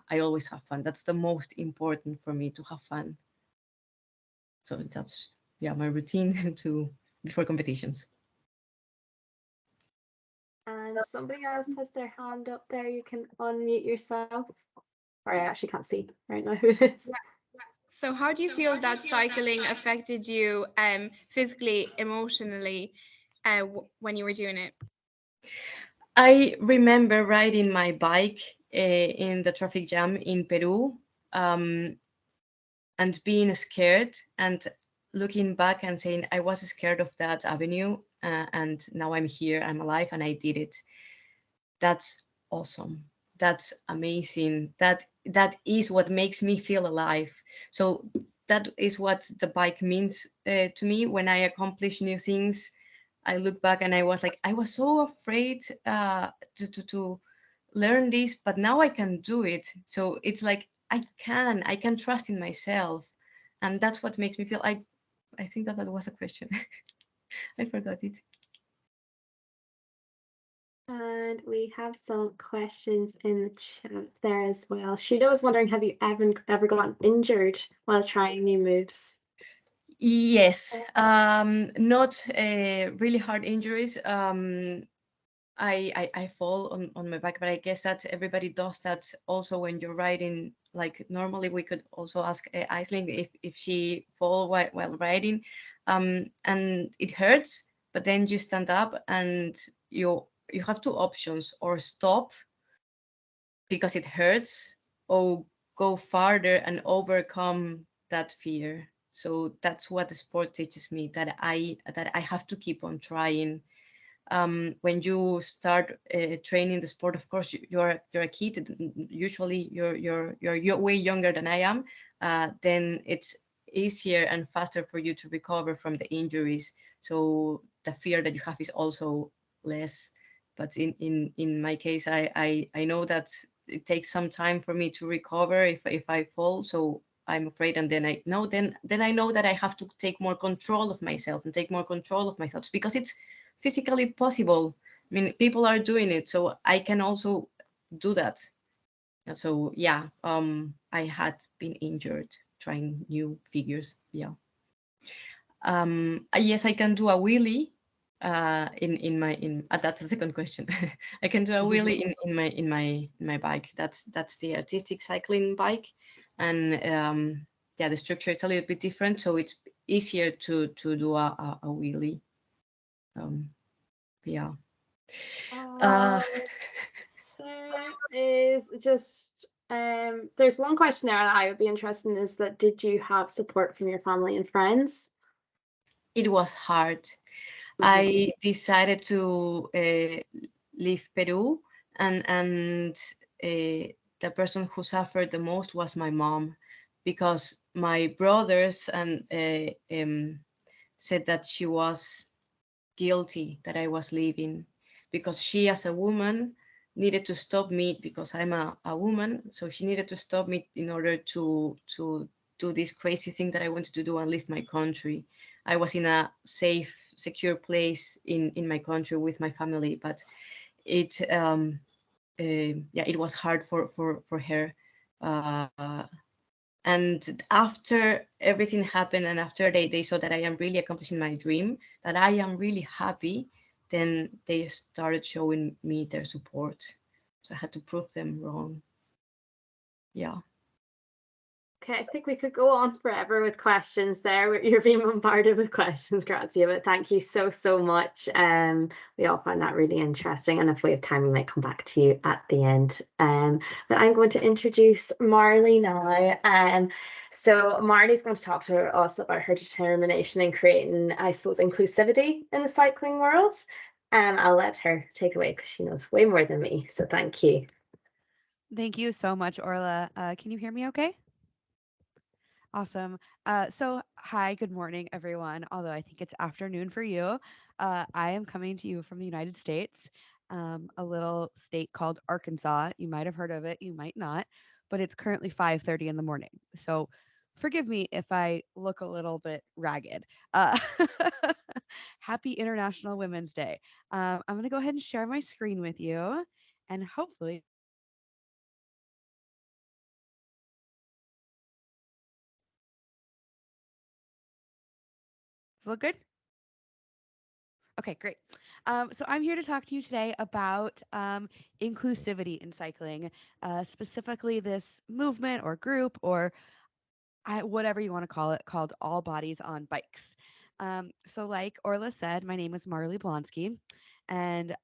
I always have fun. That's the most important for me, to have fun. So my routine to before competitions. And somebody else has their hand up there. You can unmute yourself. Sorry, I actually can't see right now who it is. So how do you feel that cycling affected you physically, emotionally, when you were doing it? I remember riding my bike in the traffic jam in Peru, and being scared and looking back and saying I was scared of that avenue, and now I'm here, I'm alive, and I did it. That's awesome. That's amazing. That is what makes me feel alive. So that is what the bike means to me. When I accomplish new things, I look back and I was like, I was so afraid to learn this, but now I can do it. So it's like I can trust in myself, and that's what makes me feel. I think that was a question. I forgot it. And we have some questions in the chat there as well. Sheila was wondering, have you ever gotten injured while trying new moves? Yes, not really hard injuries. I fall on my back, but I guess that everybody does that also when you're riding. Like normally, we could also ask Aisling if she fall while riding, and it hurts. But then you stand up and you have two options: or stop because it hurts, or go farther and overcome that fear. So that's what the sport teaches me, that I have to keep on trying. When you start training the sport, of course you're a kid. Usually you're way younger than I am. Then it's easier and faster for you to recover from the injuries. So the fear that you have is also less. But in my case, I know that it takes some time for me to recover if I fall. So I'm afraid, and then I know that I have to take more control of myself and take more control of my thoughts, because it's physically possible. I mean, people are doing it, so I can also do that. And so yeah, I had been injured trying new figures. Yeah. Yes, I can do a wheelie. That's the second question. I can do a wheelie in my bike. That's the artistic cycling bike, and yeah, the structure is a little bit different, so it's easier to do a wheelie. Yeah. There is just there's one question there that I would be interested in, is that did you have support from your family and friends? It was hard. I decided to leave Peru, and the person who suffered the most was my mom, because my brothers and said that she was guilty that I was leaving, because she, as a woman, needed to stop me because I'm a woman. So she needed to stop me in order to do this crazy thing that I wanted to do and leave my country. I was in a safe, secure place in my country with my family, but it yeah, it was hard for her. And after everything happened, and after they saw that I am really accomplishing my dream, that I am really happy, then they started showing me their support. So I had to prove them wrong. Yeah. Okay, I think we could go on forever with questions there. You're being bombarded with questions, Grazia, but thank you so much. We all find that really interesting, and if we have time, we might come back to you at the end. But I'm going to introduce Marley now. So Marley's going to talk to us about her determination in creating, I suppose, inclusivity in the cycling world. I'll let her take away because she knows way more than me. So thank you. Thank you so much, Orla. Can you hear me okay? Awesome. Hi, good morning, everyone. Although I think it's afternoon for you. I am coming to you from the United States, a little state called Arkansas. You might have heard of it, you might not, but it's currently 5:30 in the morning. So forgive me if I look a little bit ragged. Happy International Women's Day. I'm going to go ahead and share my screen with you, and hopefully Does it look good? Okay, great. So I'm here to talk to you today about inclusivity in cycling, specifically this movement or group or whatever you want to call it, called All Bodies on Bikes. So, like Orla said, my name is Marley Blonsky, and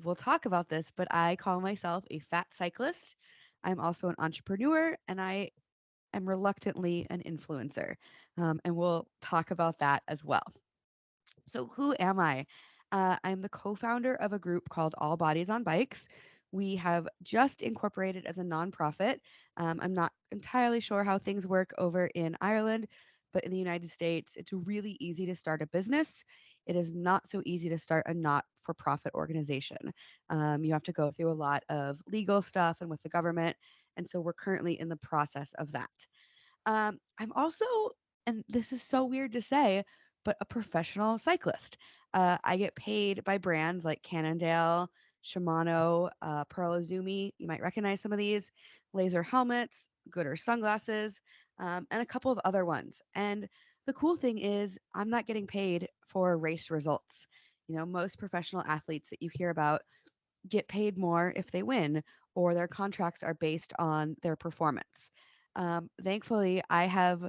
we'll talk about this, but I call myself a fat cyclist. I'm also an entrepreneur, and I am reluctantly an influencer. And we'll talk about that as well. So, who am I? I'm the co founder of a group called All Bodies on Bikes. We have just incorporated as a nonprofit. I'm not entirely sure how things work over in Ireland, but in the United States, it's really easy to start a business. It is not so easy to start a not for profit organization. You have to go through a lot of legal stuff and with the government. And so we're currently in the process of that. I'm also, and this is so weird to say, but a professional cyclist. I get paid by brands like Cannondale, Shimano, Pearl Izumi. You might recognize some of these, laser helmets, Goodr sunglasses, and a couple of other ones. And the cool thing is, I'm not getting paid for race results. Most professional athletes that you hear about get paid more if they win, or their contracts are based on their performance. Thankfully, I have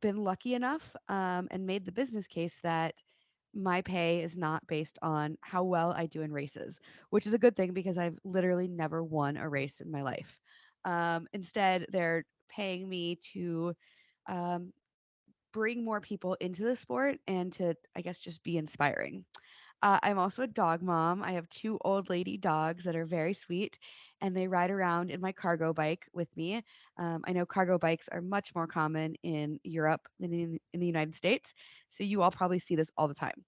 been lucky enough and made the business case that my pay is not based on how well I do in races, which is a good thing because I've literally never won a race in my life. Instead, they're paying me to um, bring more people into the sport and to, I guess, just be inspiring. I'm also a dog mom. I have two old lady dogs that are very sweet, and they ride around in my cargo bike with me. I know cargo bikes are much more common in Europe than in the United States, so you all probably see this all the time.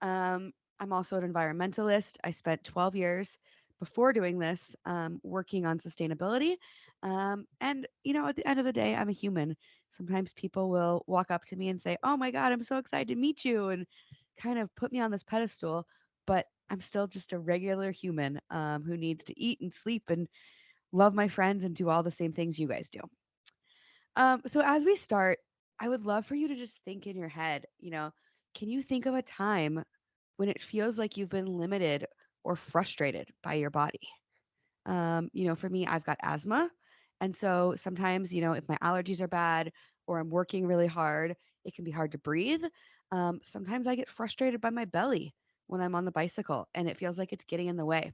I'm also an environmentalist. I spent 12 years before doing this working on sustainability. And, at the end of the day, I'm a human. Sometimes people will walk up to me and say, "Oh my God, I'm so excited to meet you," and kind of put me on this pedestal. But I'm still just a regular human who needs to eat and sleep and love my friends and do all the same things you guys do. So as we start, I would love for you to just think in your head, can you think of a time when it feels like you've been limited or frustrated by your body? For me, I've got asthma. And so sometimes, if my allergies are bad or I'm working really hard, it can be hard to breathe. Sometimes I get frustrated by my belly when I'm on the bicycle and it feels like it's getting in the way.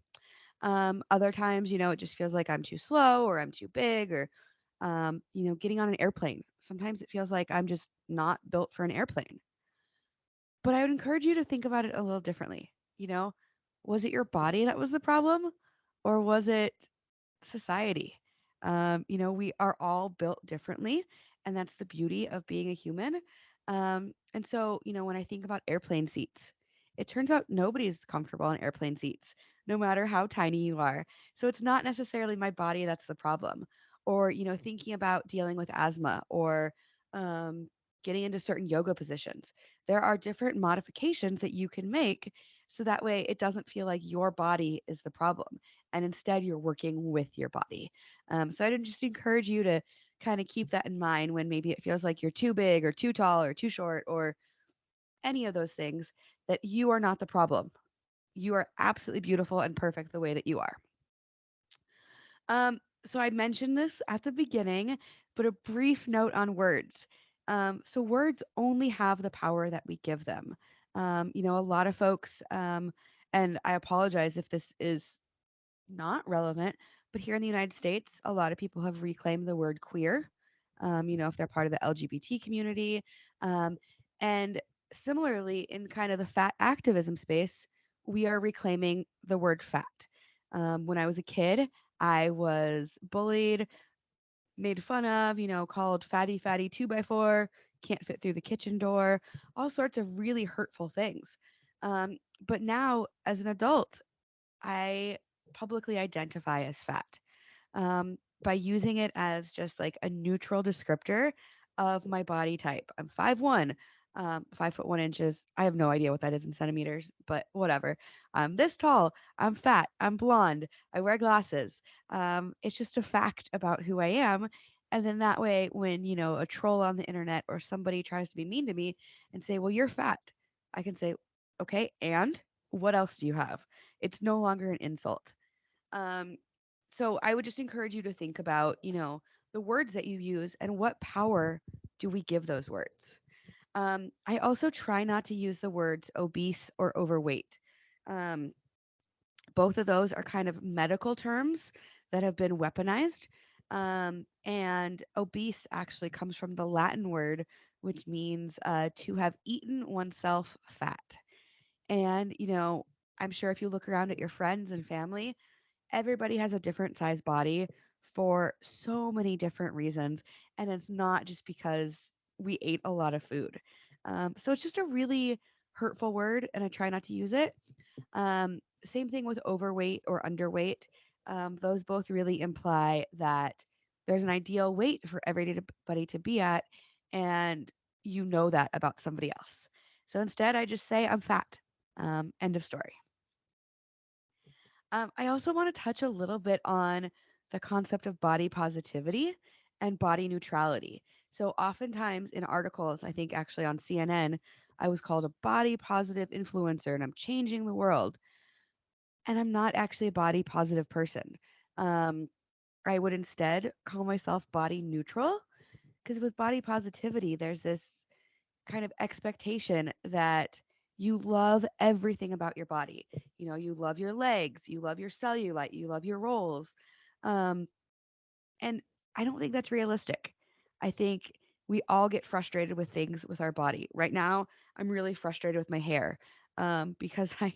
Other times, it just feels like I'm too slow or I'm too big or, getting on an airplane. Sometimes it feels like I'm just not built for an airplane. But I would encourage you to think about it a little differently. You know, was it your body that was the problem or was it society? We are all built differently, and that's the beauty of being a human. And so, when I think about airplane seats, it turns out nobody's comfortable in airplane seats, no matter how tiny you are. So it's not necessarily my body that's the problem. Or, thinking about dealing with asthma or getting into certain yoga positions. There are different modifications that you can make so that way it doesn't feel like your body is the problem and instead you're working with your body. So I'd just encourage you to kind of keep that in mind when maybe it feels like you're too big or too tall or too short or any of those things, that you are not the problem. You are absolutely beautiful and perfect the way that you are. So I mentioned this at the beginning, but a brief note on words. So words only have the power that we give them. A lot of folks, and I apologize if this is not relevant, but here in the United States, a lot of people have reclaimed the word queer, if they're part of the LGBT community. And similarly, in kind of the fat activism space, we are reclaiming the word fat. When I was a kid, I was bullied, made fun of, called fatty 2x4, can't fit through the kitchen door, all sorts of really hurtful things. But now, as an adult, I publicly identify as fat by using it as just like a neutral descriptor of my body type. I'm 5'1", 5'1". I have no idea what that is in centimeters, but whatever. I'm this tall. I'm fat. I'm blonde. I wear glasses. It's just a fact about who I am. And then that way, when, a troll on the internet or somebody tries to be mean to me and say, well, you're fat, I can say, okay, and what else do you have? It's no longer an insult. Um, so I would just encourage you to think about, the words that you use and what power do we give those words. I also try not to use the words obese or overweight. Um, both of those are kind of medical terms that have been weaponized. And obese actually comes from the Latin word, which means to have eaten oneself fat. And, I'm sure if you look around at your friends and family, everybody has a different size body for so many different reasons. And it's not just because we ate a lot of food. So it's just a really hurtful word, and I try not to use it. Same thing with overweight or underweight. Those both really imply that there's an ideal weight for everybody to be at, and you know that about somebody else. So instead, I just say I'm fat. End of story. I also want to touch a little bit on the concept of body positivity and body neutrality. So, oftentimes in articles, I think actually on CNN, I was called a body positive influencer and I'm changing the world. And I'm not actually a body positive person. Um, I would instead call myself body neutral because with body positivity, there's this kind of expectation that you love everything about your body. You love your legs, you love your cellulite, you love your rolls. Um, and I don't think that's realistic. I think we all get frustrated with things with our body. Right now, I'm really frustrated with my hair because I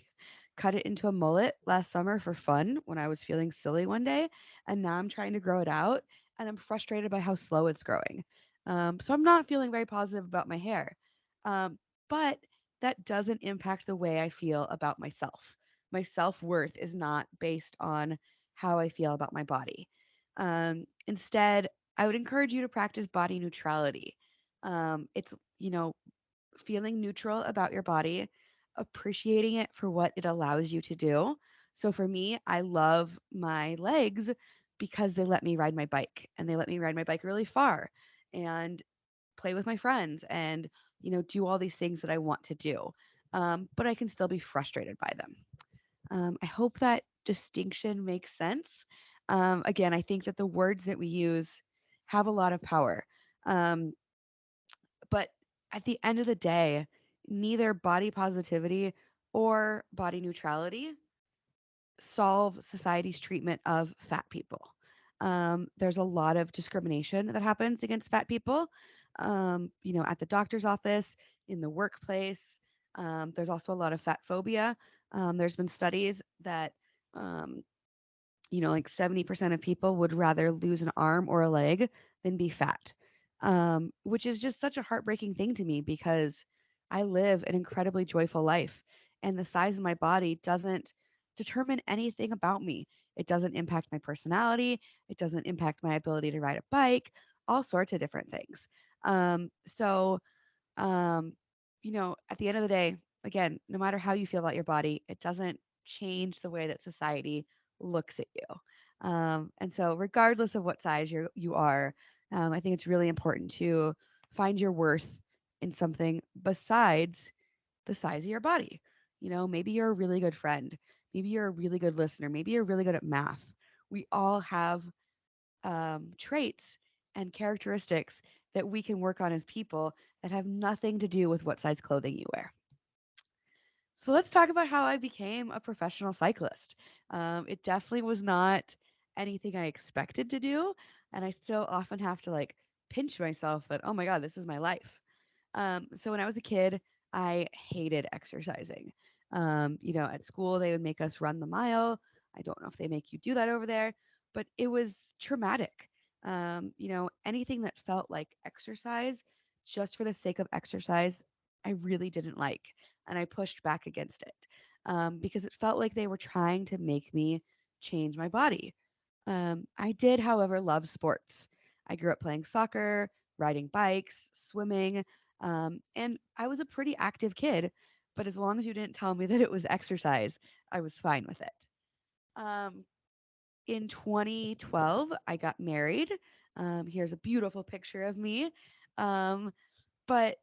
cut it into a mullet last summer for fun when I was feeling silly one day. And now I'm trying to grow it out and I'm frustrated by how slow it's growing. So I'm not feeling very positive about my hair. But that doesn't impact the way I feel about myself. My self worth is not based on how I feel about my body. Instead, I would encourage you to practice body neutrality. It's, feeling neutral about your body, appreciating it for what it allows you to do. So for me, I love my legs because they let me ride my bike and they let me ride my bike really far and play with my friends and, do all these things that I want to do. But I can still be frustrated by them. I hope that distinction makes sense. Again, I think that the words that we use have a lot of power. Um, but at the end of the day, neither body positivity or body neutrality solve society's treatment of fat people. There's a lot of discrimination that happens against fat people, at the doctor's office, in the workplace. There's also a lot of fat phobia. There's been studies that, um, like 70% of people would rather lose an arm or a leg than be fat, which is just such a heartbreaking thing to me because I live an incredibly joyful life and the size of my body doesn't determine anything about me. It doesn't impact my personality, it doesn't impact my ability to ride a bike, all sorts of different things. So, um, at the end of the day, again, no matter how you feel about your body, it doesn't change the way that society looks at you. And so, regardless of what size you are, I think it's really important to find your worth in something besides the size of your body. Maybe you're a really good friend. Maybe you're a really good listener. Maybe you're really good at math. We all have traits and characteristics that we can work on as people that have nothing to do with what size clothing you wear. So let's talk about how I became a professional cyclist. It definitely was not anything I expected to do, and I still often have to like pinch myself that, oh my God, this is my life. So when I was a kid, I hated exercising. At school, they would make us run the mile. I don't know if they make you do that over there, but it was traumatic. Anything that felt like exercise just for the sake of exercise, I really didn't like. And I pushed back against it because it felt like they were trying to make me change my body. I did, however, love sports. I grew up playing soccer, riding bikes, swimming, and I was a pretty active kid. But as long as you didn't tell me that it was exercise, I was fine with it. In 2012, I got married. Here's a beautiful picture of me. But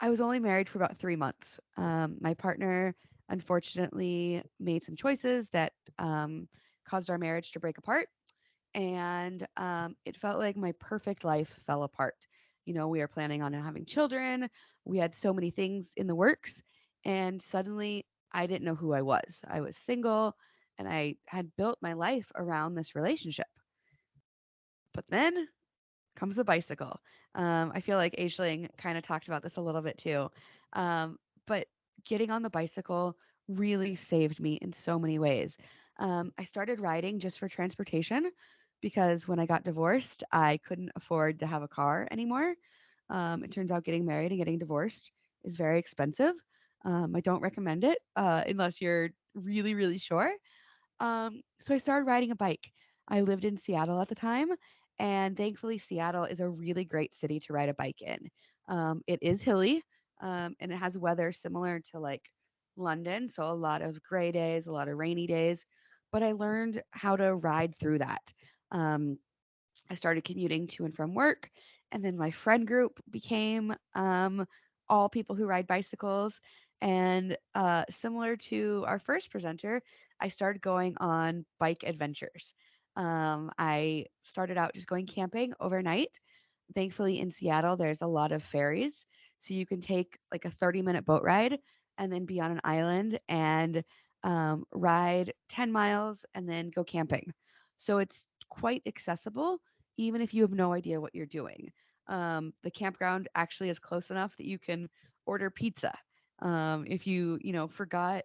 I was only married for about 3 months. My partner unfortunately made some choices that caused our marriage to break apart. And it felt like my perfect life fell apart. We were planning on having children. We had so many things in the works. And suddenly I didn't know who I was. I was single and I had built my life around this relationship. But then comes the bicycle. I feel like Aisling kind of talked about this a little bit too. But getting on the bicycle really saved me in so many ways. I started riding just for transportation because when I got divorced, I couldn't afford to have a car anymore. It turns out getting married and getting divorced is very expensive. I don't recommend it unless you're really, really sure. So I started riding a bike. I lived in Seattle at the time, and thankfully, Seattle is a really great city to ride a bike in. It is hilly, and it has weather similar to like London, so a lot of gray days, a lot of rainy days. But I learned how to ride through that. Um, I started commuting to and from work, and then my friend group became all people who ride bicycles. And similar to our first presenter, I started going on bike adventures. I started out just going camping overnight. Thankfully, in Seattle, there's a lot of ferries. So you can take like a 30-minute boat ride and then be on an island and ride 10 miles and then go camping. So it's quite accessible even if you have no idea what you're doing. The campground actually is close enough that you can order pizza if you forgot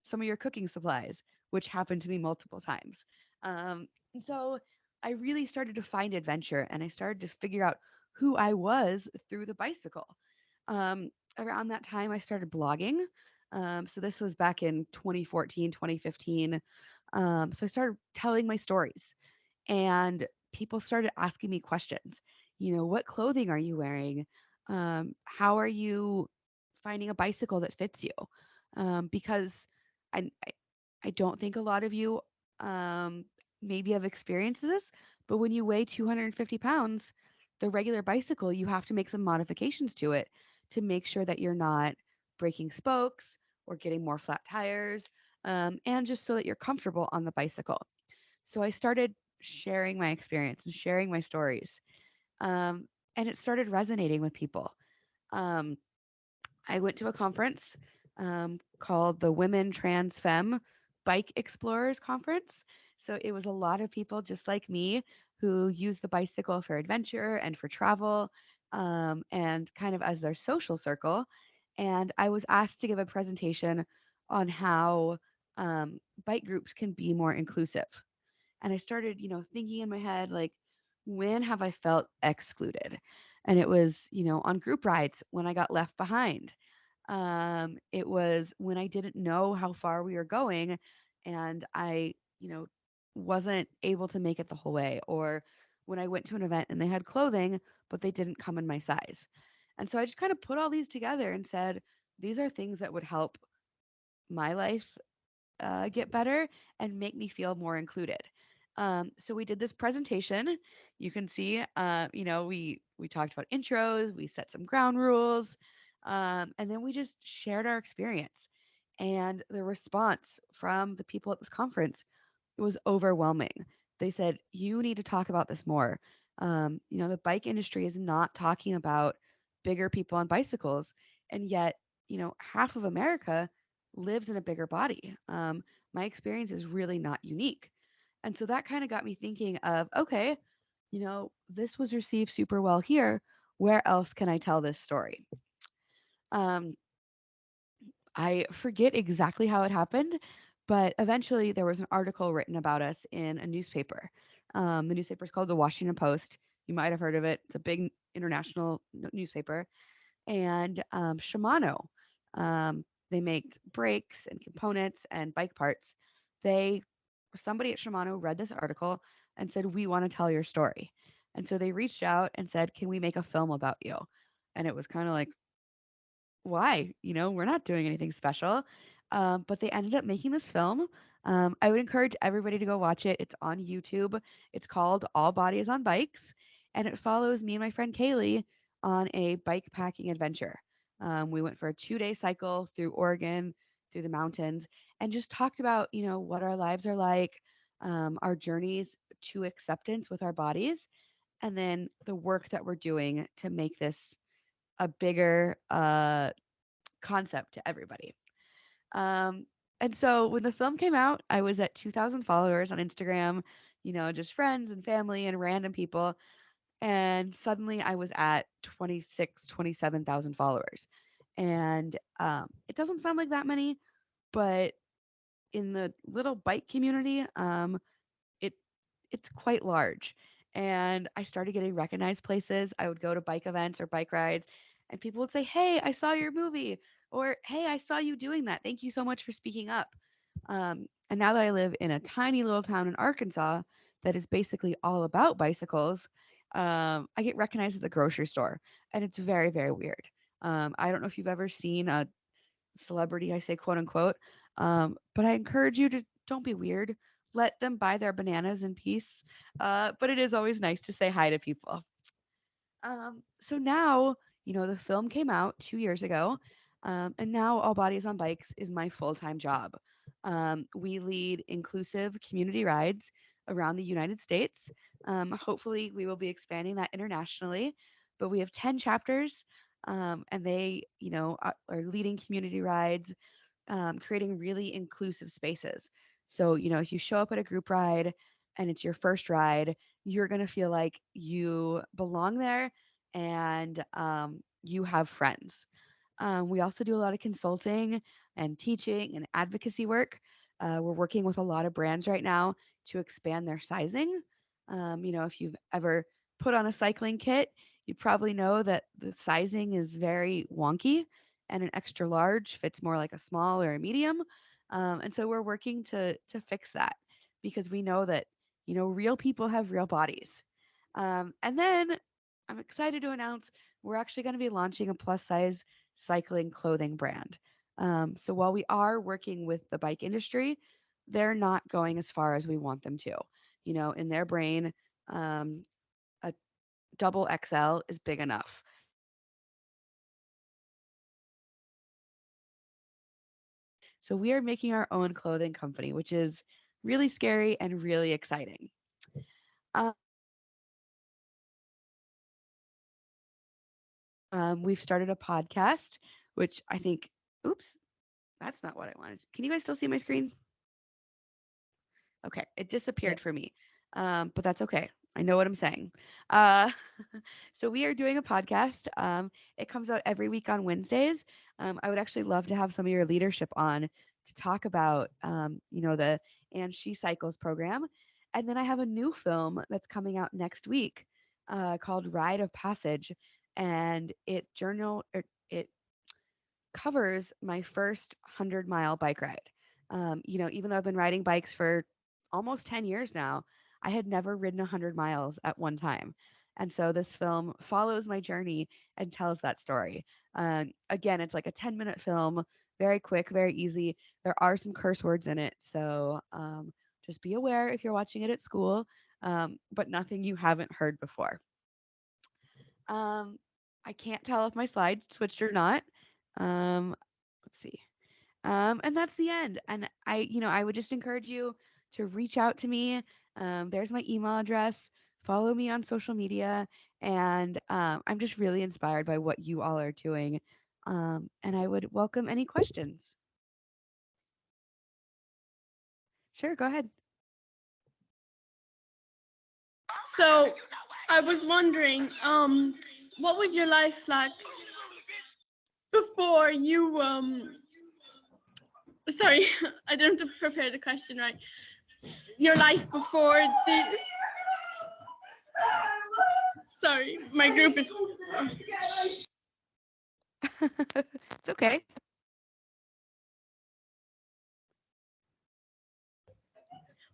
some of your cooking supplies, which happened to me multiple times. And so I really started to find adventure and I started to figure out who I was through the bicycle. Around that time, I started blogging. So this was back in 2014, 2015. So I started telling my stories and people started asking me questions. What clothing are you wearing? How are you finding a bicycle that fits you? Because I I don't think a lot of you um, maybe have experienced this, but when you weigh 250 pounds, the regular bicycle, you have to make some modifications to it to make sure that you're not breaking spokes or getting more flat tires, and just so that you're comfortable on the bicycle. So I started sharing my experience and sharing my stories. Um, and it started resonating with people. Um, I went to a conference called the Women Trans Femme Bike Explorers Conference. So it was a lot of people just like me who use the bicycle for adventure and for travel and kind of as their social circle. And I was asked to give a presentation on how bike groups can be more inclusive. And I started, thinking in my head, like, when have I felt excluded? And it was, on group rides when I got left behind. It was when I didn't know how far we were going and I, wasn't able to make it the whole way, or when I went to an event and they had clothing, but they didn't come in my size. And so I just kind of put all these together and said, these are things that would help my life get better and make me feel more included. So we did this presentation. You can see, we talked about intros, we set some ground rules, and then we just shared our experience. And the response from the people at this conference was overwhelming. They said, "You need to talk about this more." The bike industry is not talking about bigger people on bicycles, and yet, half of America lives in a bigger body. My experience is really not unique. And so that kind of got me thinking of, okay, this was received super well here. Where else can I tell this story? Um, I forget exactly how it happened, but eventually there was an article written about us in a newspaper. The newspaper is called the Washington Post. You might have heard of it. It's a big international newspaper. And Shimano, they make brakes and components and bike parts. They Somebody at Shimano read this article and said, "We want to tell your story." And so they reached out and said, "Can we make a film about you?" And it was kind of like, why? We're not doing anything special. But they ended up making this film. I would encourage everybody to go watch it. It's on YouTube. It's called All Bodies on Bikes. and it follows me and my friend Kaylee on a bike packing adventure. We went for a 2-day cycle through Oregon, through the mountains, and just talked about, what our lives are like, our journeys to acceptance with our bodies, and then the work that we're doing to make this a bigger concept to everybody. Um, and so when the film came out, I was at 2,000 followers on Instagram, just friends and family and random people. And suddenly I was at 26, 27,000 followers. And it doesn't sound like that many, but in the little bike community, it it's quite large. And I started getting recognized places. I would go to bike events or bike rides, and people would say, "Hey, I saw your movie," or "Hey, I saw you doing that. Thank you so much for speaking up." And now that I live in a tiny little town in Arkansas that is basically all about bicycles, I get recognized at the grocery store, and it's very, very weird. I don't know if you've ever seen a celebrity, I say quote unquote, but I encourage you to don't be weird. Let them buy their bananas in peace. But it is always nice to say hi to people. So now, the film came out 2 years ago, and now All Bodies on Bikes is my full time job. We lead inclusive community rides around the United States. Hopefully, we will be expanding that internationally, but we have 10 chapters, and they, are leading community rides, creating really inclusive spaces. So, if you show up at a group ride and it's your first ride, you're going to feel like you belong there and you have friends. We also do a lot of consulting and teaching and advocacy work. We're working with a lot of brands right now to expand their sizing. If you've ever put on a cycling kit, you probably know that the sizing is very wonky and an extra large fits more like a small or a medium. And so we're working to fix that because we know that, real people have real bodies. And then I'm excited to announce we're actually going to be launching a plus size cycling clothing brand. So while we are working with the bike industry, they're not going as far as we want them to. In their brain, a double XL is big enough. So we are making our own clothing company, which is really scary and really exciting. We've started a podcast, which I think, oops, that's not what I wanted. Can you guys still see my screen? Okay, it disappeared for me, but that's okay. I know what I'm saying. Uh, so we are doing a podcast. It comes out every week on Wednesdays. I would actually love to have some of your leadership on to talk about, the And She Cycles program. And then I have a new film that's coming out next week called Rite of Passage, and it covers my first 100-mile bike ride. Even though I've been riding bikes for almost 10 years now, I had never ridden 100 miles at one time. And so this film follows my journey and tells that story. Again, it's like a 10-minute film, very quick, very easy. There are some curse words in it. So just be aware if you're watching it at school, but nothing you haven't heard before. I can't tell if my slides switched or not. Let's see. And that's the end. And I would just encourage you to reach out to me. There's my email address. Follow me on social media. And I'm just really inspired by what you all are doing. And I would welcome any questions. Sure, go ahead. So I was wondering, what was your life like before you sorry, I didn't prepare the question right. Your life before the sorry, my group is It's okay.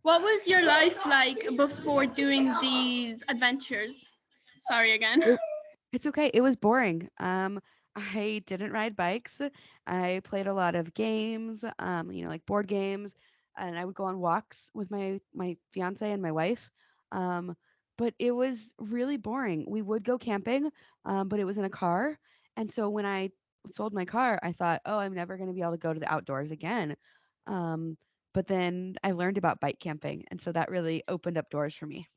What was your life like before doing these adventures? Sorry again. It's okay. It was boring. I didn't ride bikes. I played a lot of games, like board games, and I would go on walks with my fiance and my wife. but it was really boring. We would go camping, but it was in a car. And so when I sold my car, I thought, oh, I'm never going to be able to go to the outdoors again. Um, but then I learned about bike camping. And so that really opened up doors for me.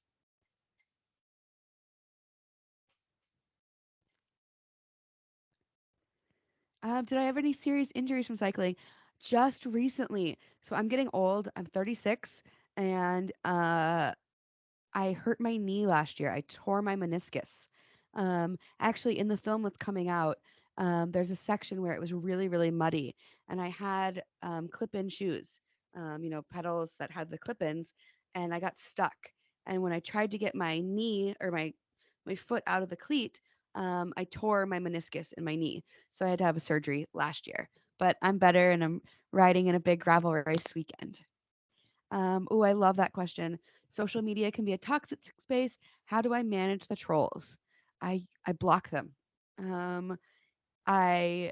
Did I have any serious injuries from cycling? Just recently. So I'm getting old. I'm 36, and I hurt my knee last year. I tore my meniscus. Actually, in the film that's coming out, there's a section where it was really, really muddy, and I had clip-in shoes, pedals that had the clip-ins, and I got stuck. And when I tried to get my knee or my foot out of the cleat, I tore my meniscus in my knee, so I had to have a surgery last year. But I'm better, and I'm riding in a big gravel race weekend. Oh, I love that question. Social media can be a toxic space. How do I manage the trolls? I block them. Um, I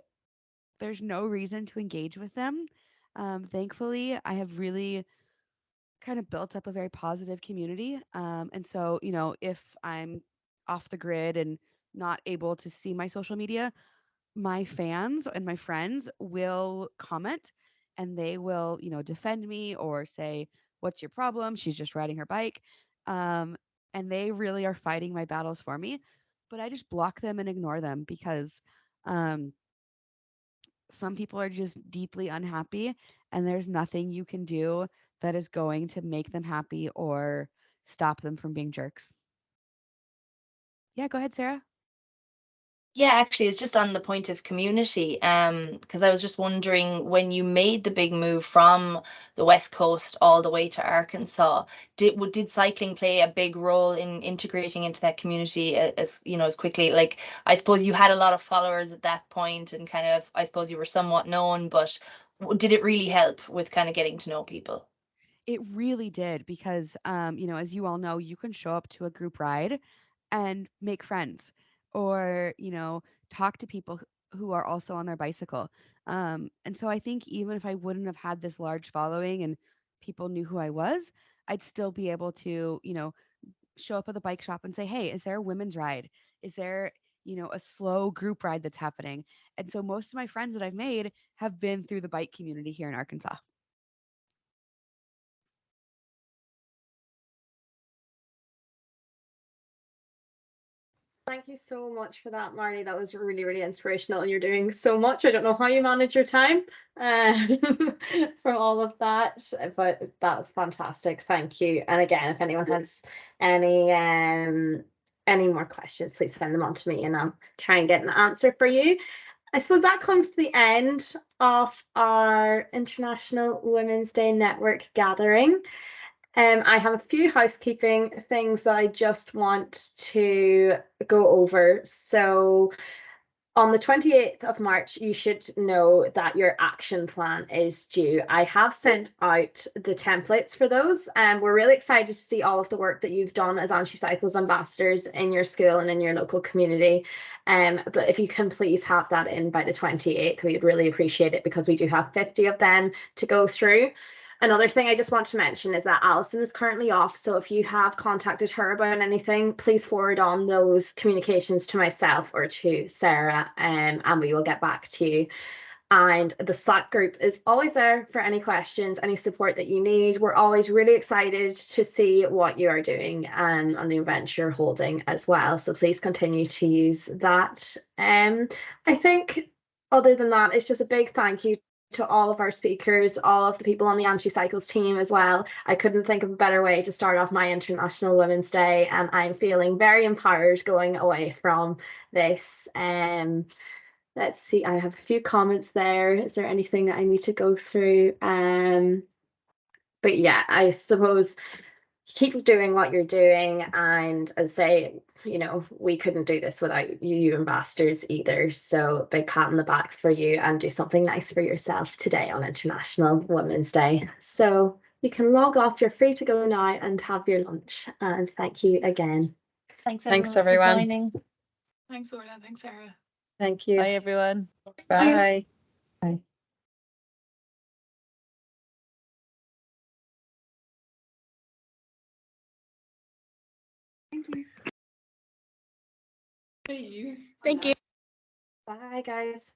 There's no reason to engage with them. Thankfully, I have really kind of built up a very positive community. And so, if I'm off the grid and not able to see my social media, my fans and my friends will comment and they will, defend me or say, "What's your problem? She's just riding her bike." Um, and they really are fighting my battles for me. But I just block them and ignore them because um, some people are just deeply unhappy and there's nothing you can do that is going to make them happy or stop them from being jerks. Yeah, go ahead, Sarah. Yeah, actually, it's just on the point of community. Because I was just wondering, when you made the big move from the West Coast all the way to Arkansas, did cycling play a big role in integrating into that community as as quickly? Like, I suppose you had a lot of followers at that point, and kind of, I suppose you were somewhat known, but did it really help with kind of getting to know people? It really did because, as you all know, you can show up to a group ride and make friends or, talk to people who are also on their bicycle. And so I think even if I wouldn't have had this large following and people knew who I was, I'd still be able to, show up at the bike shop and say, hey, is there a women's ride? Is there, a slow group ride that's happening? And so most of my friends that I've made have been through the bike community here in Arkansas. Thank you so much for that, Marnie. That was really, really inspirational, and you're doing so much. I don't know how you manage your time uh, from all of that, but that was fantastic. Thank you. And again, if anyone has any more questions, please send them on to me, and I'll try and get an answer for you. I suppose that comes to the end of our International Women's Day Network gathering. I have a few housekeeping things that I just want to go over. So on the 28th of March, you should know that your action plan is due. I have sent out the templates for those, and we're really excited to see all of the work that you've done as Anchi Cycles ambassadors in your school and in your local community. But if you can please have that in by the 28th, we'd really appreciate it because we do have 50 of them to go through. Another thing I just want to mention is that Alison is currently off, so if you have contacted her about anything, please forward on those communications to myself or to Sarah, and we will get back to you. And the Slack group is always there for any questions, any support that you need. We're always really excited to see what you are doing and the events you're holding as well. So please continue to use that. I think other than that, it's just a big thank you to all of our speakers, all of the people on the Anchi Cycles team as well. I couldn't think of a better way to start off my International Women's Day, and I'm feeling very empowered going away from this. Let's see, I have a few comments there. Is there anything that I need to go through? But yeah, I suppose keep doing what you're doing, and as I say, we couldn't do this without you ambassadors either. So big pat on the back for you, and do something nice for yourself today on International Women's Day. So you can log off. You're free to go now and have your lunch, and thank you again. Thanks Thanks, everyone for everyone. joining. Thanks, Orla. Thanks, Sarah. Thank you. Bye, everyone. Bye. Bye. Thank you. Bye, guys.